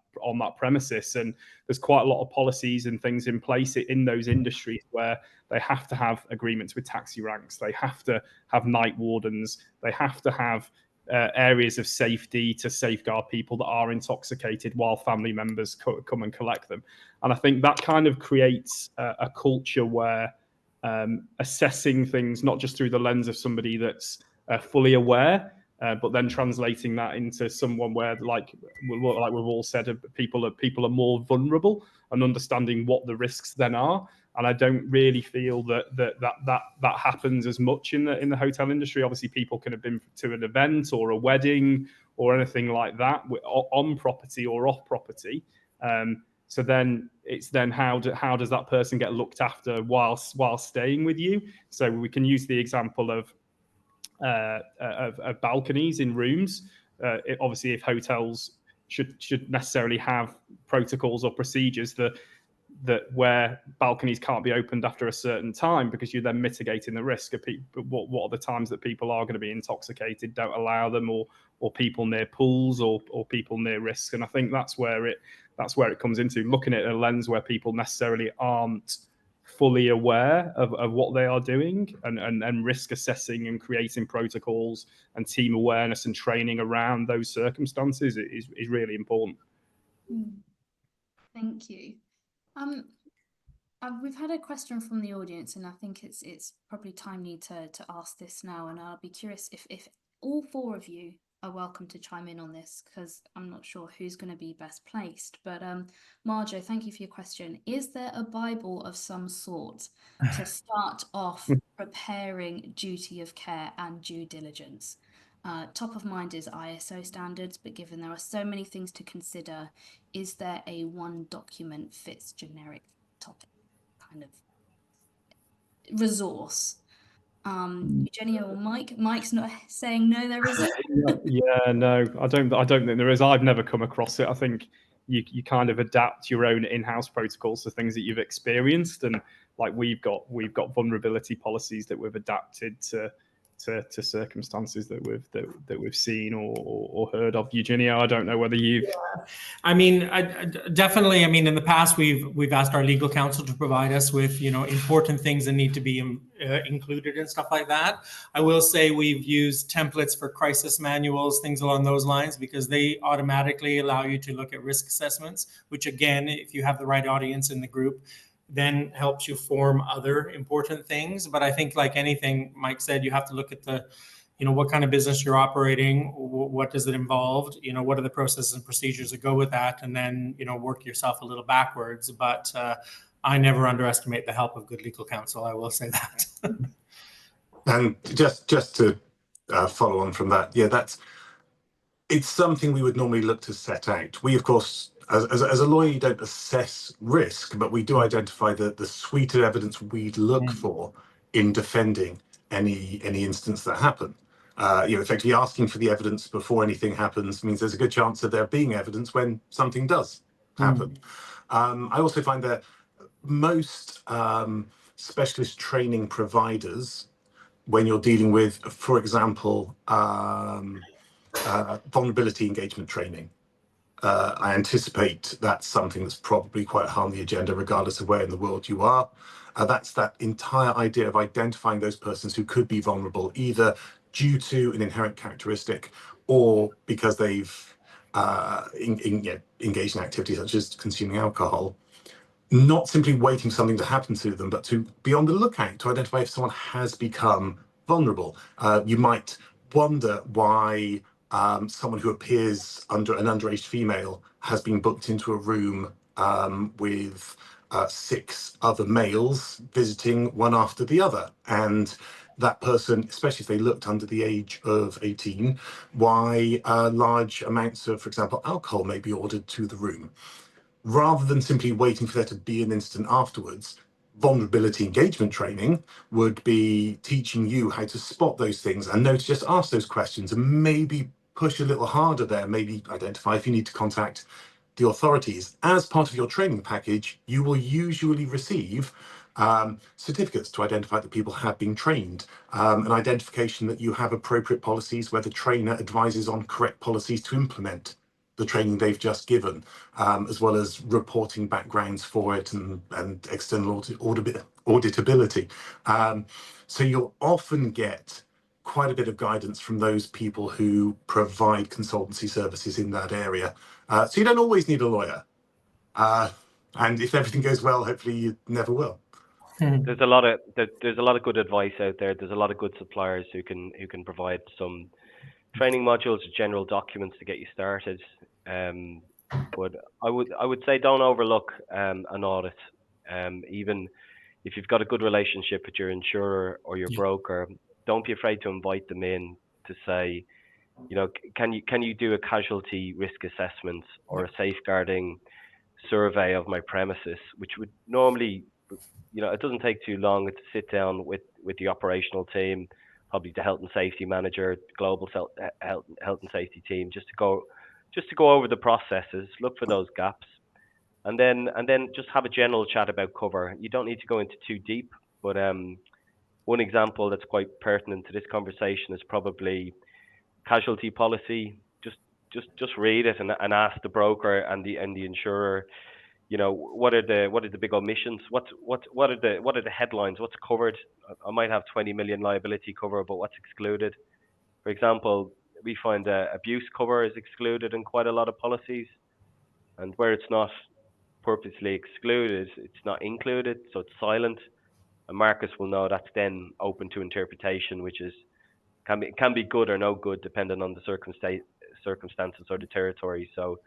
premises. And there's quite a lot of policies and things in place in those industries where they have to have agreements with taxi ranks, they have to have night wardens, they have to have areas of safety to safeguard people that are intoxicated while family members come and collect them. And I think that kind of creates a culture where assessing things not just through the lens of somebody that's fully aware, but then translating that into someone where, like we've all said, people are more vulnerable, and understanding what the risks then are. And I don't really feel that happens as much in the hotel industry. Obviously, people can have been to an event or a wedding or anything like that on property or off property. So then it's how does that person get looked after while staying with you? So we can use the example of balconies in rooms. Obviously, if hotels should necessarily have protocols or procedures that where balconies can't be opened after a certain time, because you're then mitigating the risk of people. What are the times that people are going to be intoxicated? Don't allow them, or people near pools or people near risks. And I think that's where it comes into looking at a lens where people necessarily aren't fully aware of what they are doing, and risk assessing and creating protocols and team awareness and training around those circumstances is really important. Thank you. We've had a question from the audience, and I think it's probably timely to ask this now. And I'll be curious if all four of you are welcome to chime in on this, because I'm not sure who's going to be best placed. But Marjo, thank you for your question. Is there a Bible of some sort to start off preparing duty of care and due diligence? Top of mind is ISO standards, but given there are so many things to consider, is there a one document fits generic topic kind of resource? Eugenia or Mike? Mike's not saying no, there isn't. Yeah, no, I don't think there is. I've never come across it. I think you kind of adapt your own in-house protocols to things that you've experienced, and like we've got vulnerability policies that we've adapted to circumstances that we've seen or heard of. Eugenia, I don't know whether you've. Yeah. I mean, definitely. I mean, in the past, we've asked our legal counsel to provide us with important things that need to be included and stuff like that. I will say we've used templates for crisis manuals, things along those lines, because they automatically allow you to look at risk assessments, which again, if you have the right audience in the group, then helps you form other important things. But I think, like anything Mike said, you have to look at the, what kind of business you're operating, what does it involve, what are the processes and procedures that go with that, and then, work yourself a little backwards. But I never underestimate the help of good legal counsel, I will say that. And just to follow on from that, yeah, it's something we would normally look to set out. We, of course, as a lawyer, you don't assess risk, but we do identify the suite of evidence we'd look for in defending any instance that happen. Effectively asking for the evidence before anything happens means there's a good chance of there being evidence when something does happen. I also find that most specialist training providers, when you're dealing with, for example, vulnerability engagement training, I anticipate that's something that's probably quite high on the agenda, regardless of where in the world you are. That's that entire idea of identifying those persons who could be vulnerable, either due to an inherent characteristic or because they've engaged in activities such as consuming alcohol. Not simply waiting for something to happen to them, but to be on the lookout to identify if someone has become vulnerable. You might wonder why someone who appears under an underage female has been booked into a room with 6 other males visiting one after the other. And that person, especially if they looked under the age of 18, why large amounts of, for example, alcohol may be ordered to the room. Rather than simply waiting for there to be an incident afterwards, vulnerability engagement training would be teaching you how to spot those things and know to just ask those questions and maybe push a little harder there, maybe identify if you need to contact the authorities. As part of your training package, you will usually receive certificates to identify that people have been trained, an identification that you have appropriate policies where the trainer advises on correct policies to implement the training they've just given, as well as reporting backgrounds for it and external auditability. So you'll often get quite a bit of guidance from those people who provide consultancy services in that area. So you don't always need a lawyer. And if everything goes well, hopefully you never will. There's a lot of good advice out there. There's a lot of good suppliers who can provide some training modules, general documents to get you started. But I would say don't overlook an audit. Even if you've got a good relationship with your insurer or your broker, don't be afraid to invite them in to say, you know, can you do a casualty risk assessment or a safeguarding survey of my premises, which would normally, you know, it doesn't take too long to sit down with the operational team, probably the health and safety manager, global health and safety team, just to go over the processes, look for those gaps, and then just have a general chat about cover. You don't need to go into too deep, but one example that's quite pertinent to this conversation is probably casualty policy. Just read it and ask the broker and the insurer, you know, what are the big omissions? What are the headlines? What's covered? I might have 20 million liability cover, but what's excluded? For example, we find abuse cover is excluded in quite a lot of policies, and where it's not purposely excluded, it's not included, so it's silent. And Marcus will know that's then open to interpretation, which is can be good or no good depending on the circumstances or the territory. So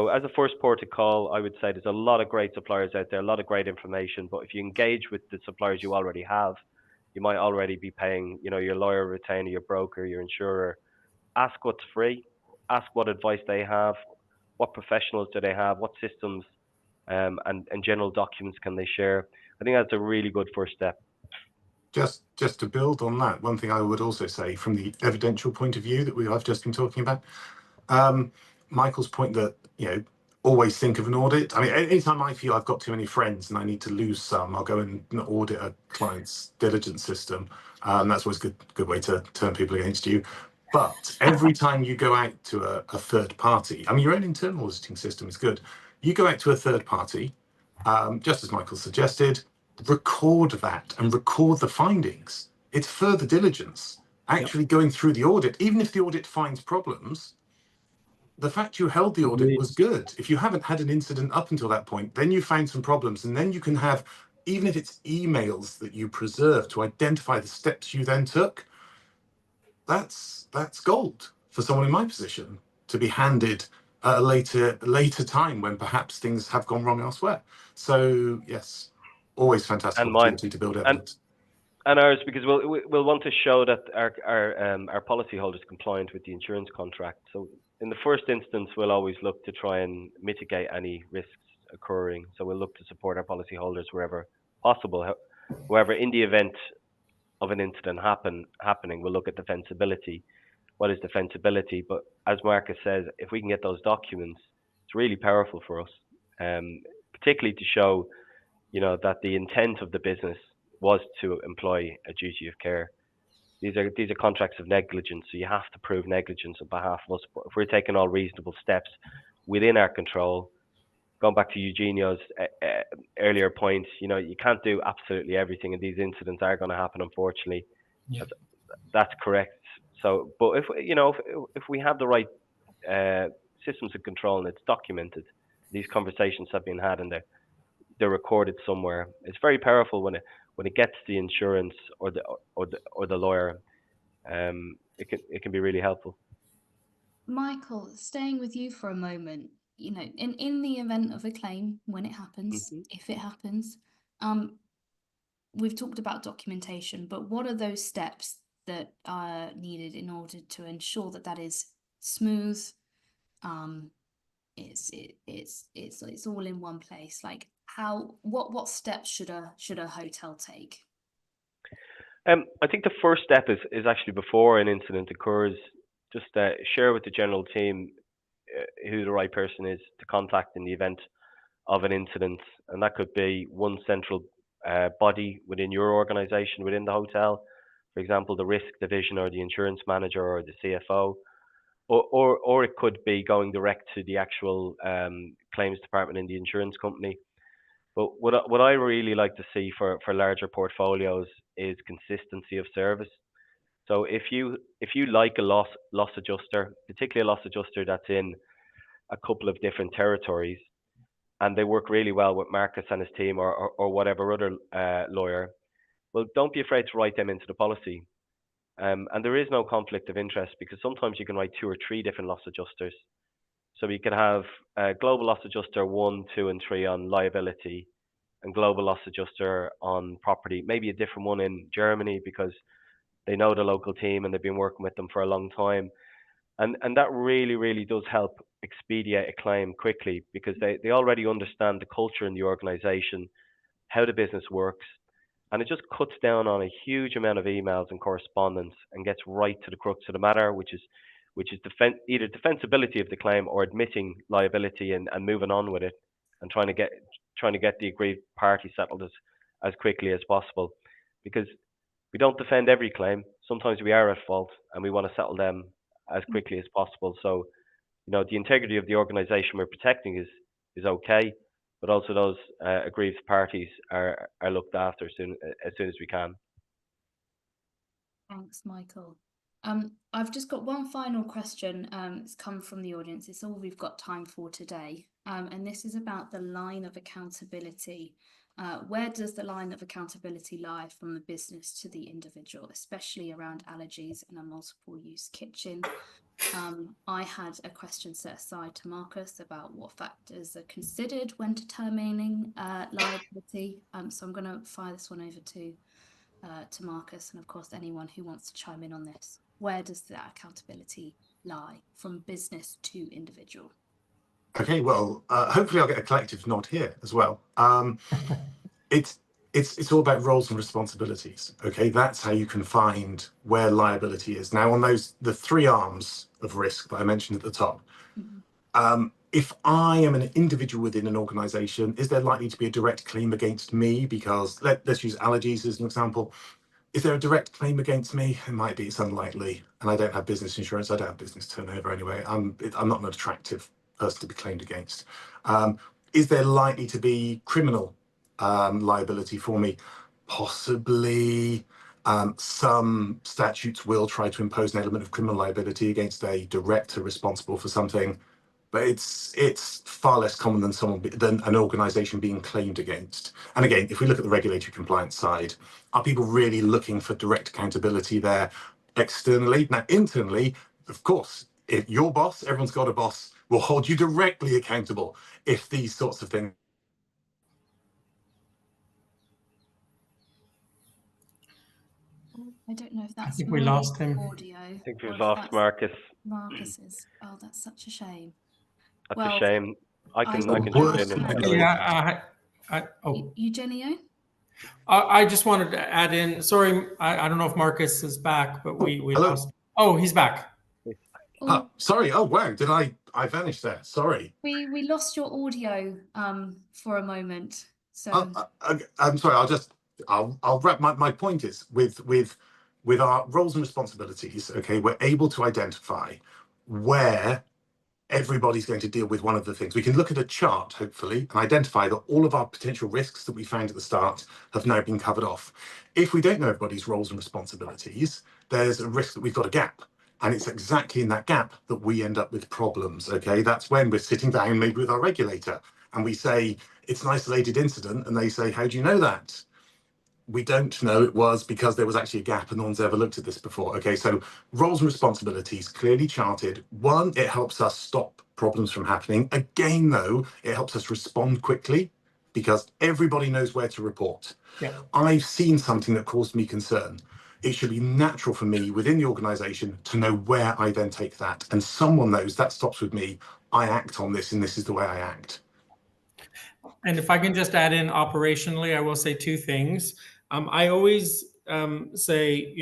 as a first port of call, I would say there's a lot of great suppliers out there, a lot of great information. But if you engage with the suppliers you already have, you might already be paying, you know, your lawyer, retainer, your broker, your insurer. Ask what's free. Ask what advice they have. What professionals do they have? What systems and general documents can they share? I think that's a really good first step. Just to build on that, one thing I would also say from the evidential point of view that I've just been talking about, Michael's point that, you know, always think of an audit. I mean, anytime I feel I've got too many friends and I need to lose some, I'll go and audit a client's diligence system. That's always a good way to turn people against you. But every time you go out to a third party, I mean, your own internal auditing system is good. You go out to a third party, just as Michael suggested, record that and record the findings. It's further diligence. Actually going through the audit, even if the audit finds problems, the fact you held the audit was good. If you haven't had an incident up until that point, then you found some problems, and then you can have, even if it's emails that you preserve to identify the steps you then took, that's gold for someone in my position to be handed at a later time when perhaps things have gone wrong elsewhere. So yes, always fantastic opportunity to build evidence. And ours, because we'll want to show that our policyholder is compliant with the insurance contract. So in the first instance, we'll always look to try and mitigate any risks occurring. So we'll look to support our policyholders wherever possible. However, in the event of an incident happening, we'll look at defensibility. What is defensibility? But as Marcus says, if we can get those documents, it's really powerful for us, particularly to show, you know, that the intent of the business was to employ a duty of care. These are contracts of negligence, so you have to prove negligence on behalf of us. But if we're taking all reasonable steps within our control, going back to Eugenio's earlier point, you know, you can't do absolutely everything, and these incidents are going to happen, unfortunately. Yeah. That's correct. So, but if we have the right systems of control and it's documented, these conversations have been had and they're recorded somewhere. It's very powerful when it gets the insurance or the lawyer. It can be really helpful. Michael, staying with you for a moment, you know, in the event of a claim, when it happens, if it happens, we've talked about documentation, but what are those steps that are needed in order to ensure that is smooth? It's all in one place. Like what steps should a hotel take? I think the first step is actually before an incident occurs, just share with the general team who the right person is to contact in the event of an incident, and that could be one central body within your organization, within the hotel, for example, the risk division or the insurance manager or the CFO. or it could be going direct to the actual claims department in the insurance company. But what I really like to see for larger portfolios is consistency of service. So if you like a loss adjuster, particularly a loss adjuster that's in a couple of different territories, and they work really well with Marcus and his team, or whatever other lawyer, well, don't be afraid to write them into the policy. And there is no conflict of interest, because sometimes you can write 2 or 3 different loss adjusters. So you can have global loss adjuster 1, 2, and 3 on liability, and global loss adjuster on property, maybe a different one in Germany because they know the local team and they've been working with them for a long time. And that really, really does help expedite a claim quickly, because they already understand the culture in the organization, how the business works, and it just cuts down on a huge amount of emails and correspondence and gets right to the crux of the matter, which is either defensibility of the claim or admitting liability and moving on with it, and trying to get the aggrieved party settled as quickly as possible. Because we don't defend every claim. Sometimes we are at fault and we want to settle them as quickly as possible. So, the integrity of the organization we're protecting is okay, but also those aggrieved parties are looked after as soon as we can. Thanks, Michael. I've just got one final question. It's come from the audience. It's all we've got time for today. And this is about the line of accountability. Where does the line of accountability lie from the business to the individual, especially around allergies and a multiple use kitchen? I had a question set aside to Marcus about what factors are considered when determining liability. So I'm going to fire this one over to Marcus, and of course anyone who wants to chime in on this. Where does that accountability lie from business to individual? Okay, well, hopefully I'll get a collective nod here as well. It's all about roles and responsibilities. Okay, that's how you can find where liability is. Now, on the 3 arms of risk that I mentioned at the top, if I am an individual within an organization, is there likely to be a direct claim against me? Because let's use allergies as an example. Is there a direct claim against me? It might be, it's unlikely. And I don't have business insurance. I don't have business turnover anyway. I'm not an attractive person to be claimed against. Is there likely to be criminal liability for me? Possibly. Some statutes will try to impose an element of criminal liability against a director responsible for something, but it's far less common than an organization being claimed against. And again, if we look at the regulatory compliance side, are people really looking for direct accountability there externally? Now, internally, of course, if your boss, everyone's got a boss, will hold you directly accountable if these sorts of things. I don't know if that's I think we lost him. audio. I think we've or if lost that's Marcus. Marcus's. Oh, that's such a shame. That's Well, a shame. I can I jump worse in. than Eloise. Yeah. Eugenio? I just wanted to add in. Sorry, I don't know if Marcus is back, but we hello. lost. Oh, he's back. Oh, sorry. Oh, wow. Did I vanished there? Sorry. We lost your audio for a moment. So I'm sorry. I'll wrap. My point is with our roles and responsibilities. Okay, we're able to identify where everybody's going to deal with one of the things. We can look at a chart, hopefully, and identify that all of our potential risks that we found at the start have now been covered off. If we don't know everybody's roles and responsibilities, there's a risk that we've got a gap. And it's exactly in that gap that we end up with problems, okay? That's when we're sitting down maybe with our regulator and we say, it's an isolated incident, and they say, how do you know that? We don't know it was because there was actually a gap and no one's ever looked at this before. Okay, so roles and responsibilities clearly charted. One, it helps us stop problems from happening. Again, though, it helps us respond quickly because everybody knows where to report. Yeah. I've seen something that caused me concern. It should be natural for me within the organization to know where I then take that. And someone knows that stops with me. I act on this and this is the way I act. And if I can just add in operationally, I will say 2 things. I always say,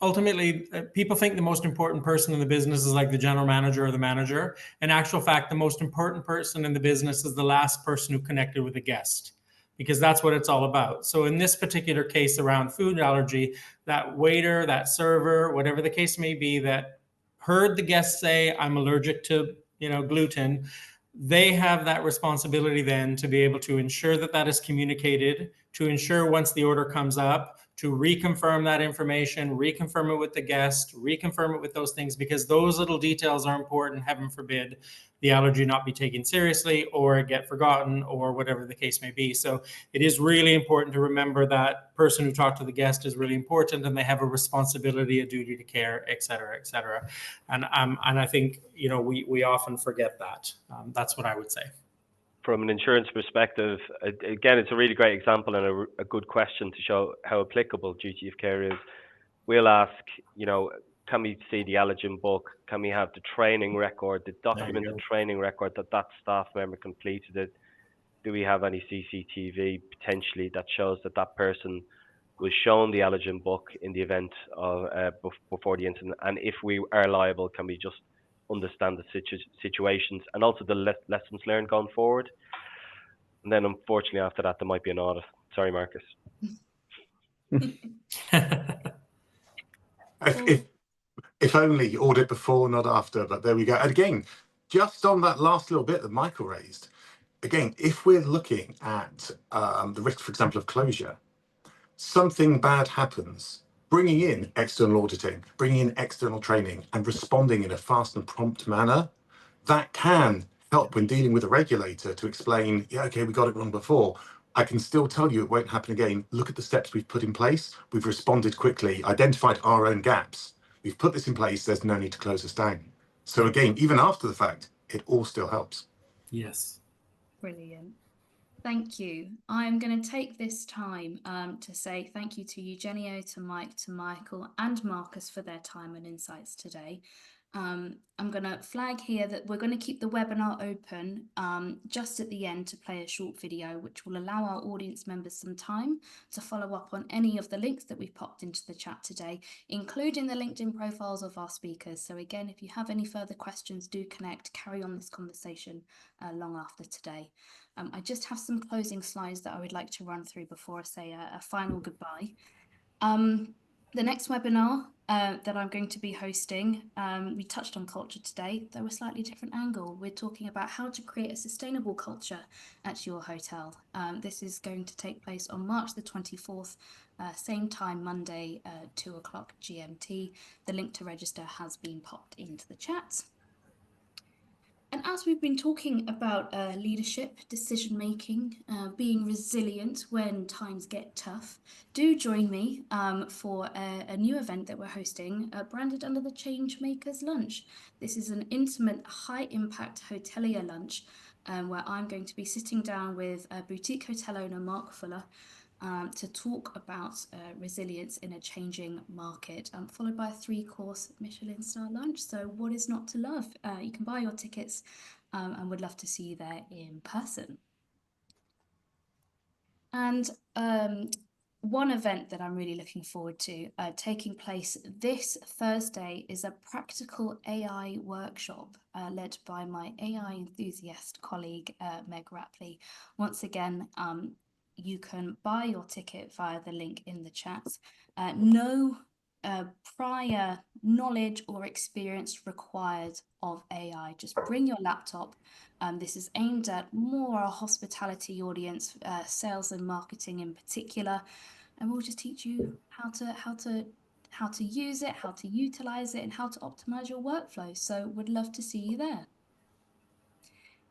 ultimately, people think the most important person in the business is like the general manager or the manager. In actual fact, the most important person in the business is the last person who connected with a guest, because that's what it's all about. So in this particular case around food allergy, that waiter, that server, whatever the case may be, that heard the guest say, I'm allergic to, gluten, they have that responsibility then to be able to ensure that that is communicated, to ensure once the order comes up, to reconfirm that information, reconfirm it with the guest, reconfirm it with those things, because those little details are important. Heaven forbid the allergy not be taken seriously or get forgotten or whatever the case may be. So it is really important to remember that person who talked to the guest is really important, and they have a responsibility, a duty to care, et cetera, et cetera. And I think, we often forget that. That's what I would say. From an insurance perspective, again, it's a really great example and a good question to show how applicable duty of care is. We'll ask, can we see the allergen book? Can we have the training record, the documented training record that staff member completed it? Do we have any CCTV potentially that shows that person was shown the allergen book in the event of before the incident? And if we are liable, can we just understand the situations and also the lessons learned going forward? And then unfortunately after that there might be an audit. Sorry, Marcus. If only audit before, not after, but there we go. And again, just on that last little bit that Michael raised, again, if we're looking at the risk, for example, of closure, something bad happens, bringing in external auditing, bringing in external training and responding in a fast and prompt manner, that can help when dealing with a regulator to explain, yeah, okay, we got it wrong before. I can still tell you it won't happen again. Look at the steps we've put in place. We've responded quickly, identified our own gaps. We've put this in place. There's no need to close us down. So again, even after the fact, it all still helps. Yes. Brilliant. Thank you. I'm going to take this time to say thank you to Eugenio, to Mike, to Michael and Marcus for their time and insights today. I'm going to flag here that we're going to keep the webinar open just at the end to play a short video, which will allow our audience members some time to follow up on any of the links that we've popped into the chat today, including the LinkedIn profiles of our speakers. So again, if you have any further questions, do connect, carry on this conversation long after today. I just have some closing slides that I would like to run through before I say a final goodbye. The next webinar that I'm going to be hosting, we touched on culture today, though a slightly different angle. We're talking about how to create a sustainable culture at your hotel. This is going to take place on March the 24th, same time, Monday, 2 o'clock GMT. The link to register has been popped into the chat. And as we've been talking about leadership, decision-making, being resilient when times get tough, do join me for a new event that we're hosting, branded under the Changemakers Lunch. This is an intimate, high-impact hotelier lunch where I'm going to be sitting down with boutique hotel owner Mark Fuller to talk about resilience in a changing market, followed by a 3-course Michelin star lunch. So what is not to love? You can buy your tickets and would love to see you there in person. And one event that I'm really looking forward to taking place this Thursday is a practical AI workshop led by my AI enthusiast colleague, Meg Rapley. Once again, you can buy your ticket via the link in the chat. No prior knowledge or experience required of AI. Just bring your laptop. This is aimed at more a hospitality audience, sales and marketing in particular, and we'll just teach you how to use it, how to utilize it, and how to optimize your workflow. So would love to see you there.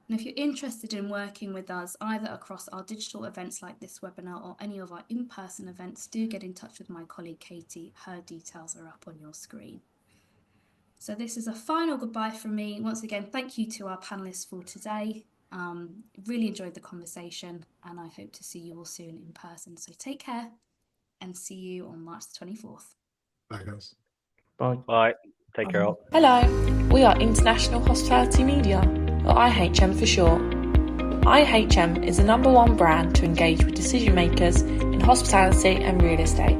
And if you're interested in working with us either across our digital events like this webinar or any of our in-person events, do get in touch with my colleague Katie. Her details are up on your screen. So this is a final goodbye from me. Once again, thank you to our panelists for today. Really enjoyed the conversation and I hope to see you all soon in person. So take care and see you on March the 24th. Bye, guys. Bye. Bye. Take care all. Hello, we are International Hospitality Media, or IHM for short. IHM is the #1 brand to engage with decision makers in hospitality and real estate.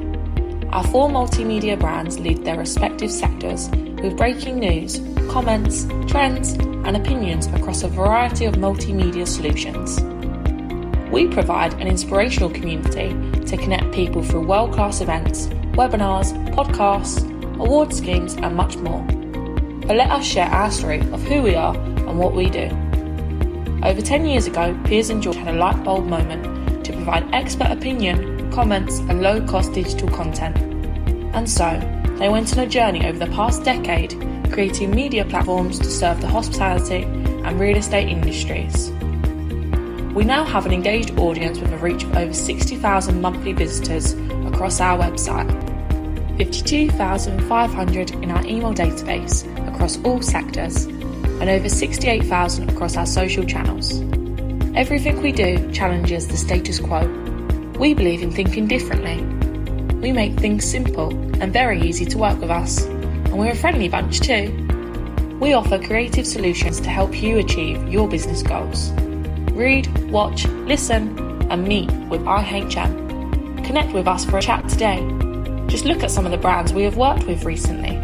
Our 4 multimedia brands lead their respective sectors with breaking news, comments, trends, and opinions across a variety of multimedia solutions. We provide an inspirational community to connect people through world-class events, webinars, podcasts, award schemes, and much more. but let us share our story of who we are and what we do. Over 10 years ago, Piers and George had a light bulb moment to provide expert opinion, comments and low-cost digital content. And so, they went on a journey over the past decade, creating media platforms to serve the hospitality and real estate industries. We now have an engaged audience with a reach of over 60,000 monthly visitors across our website, 52,500 in our email database across all sectors, and over 68,000 across our social channels. Everything we do challenges the status quo. We believe in thinking differently. We make things simple and very easy to work with us, and we're a friendly bunch too. We offer creative solutions to help you achieve your business goals. Read, watch, listen, and meet with IHM. Connect with us for a chat today. Just look at some of the brands we have worked with recently.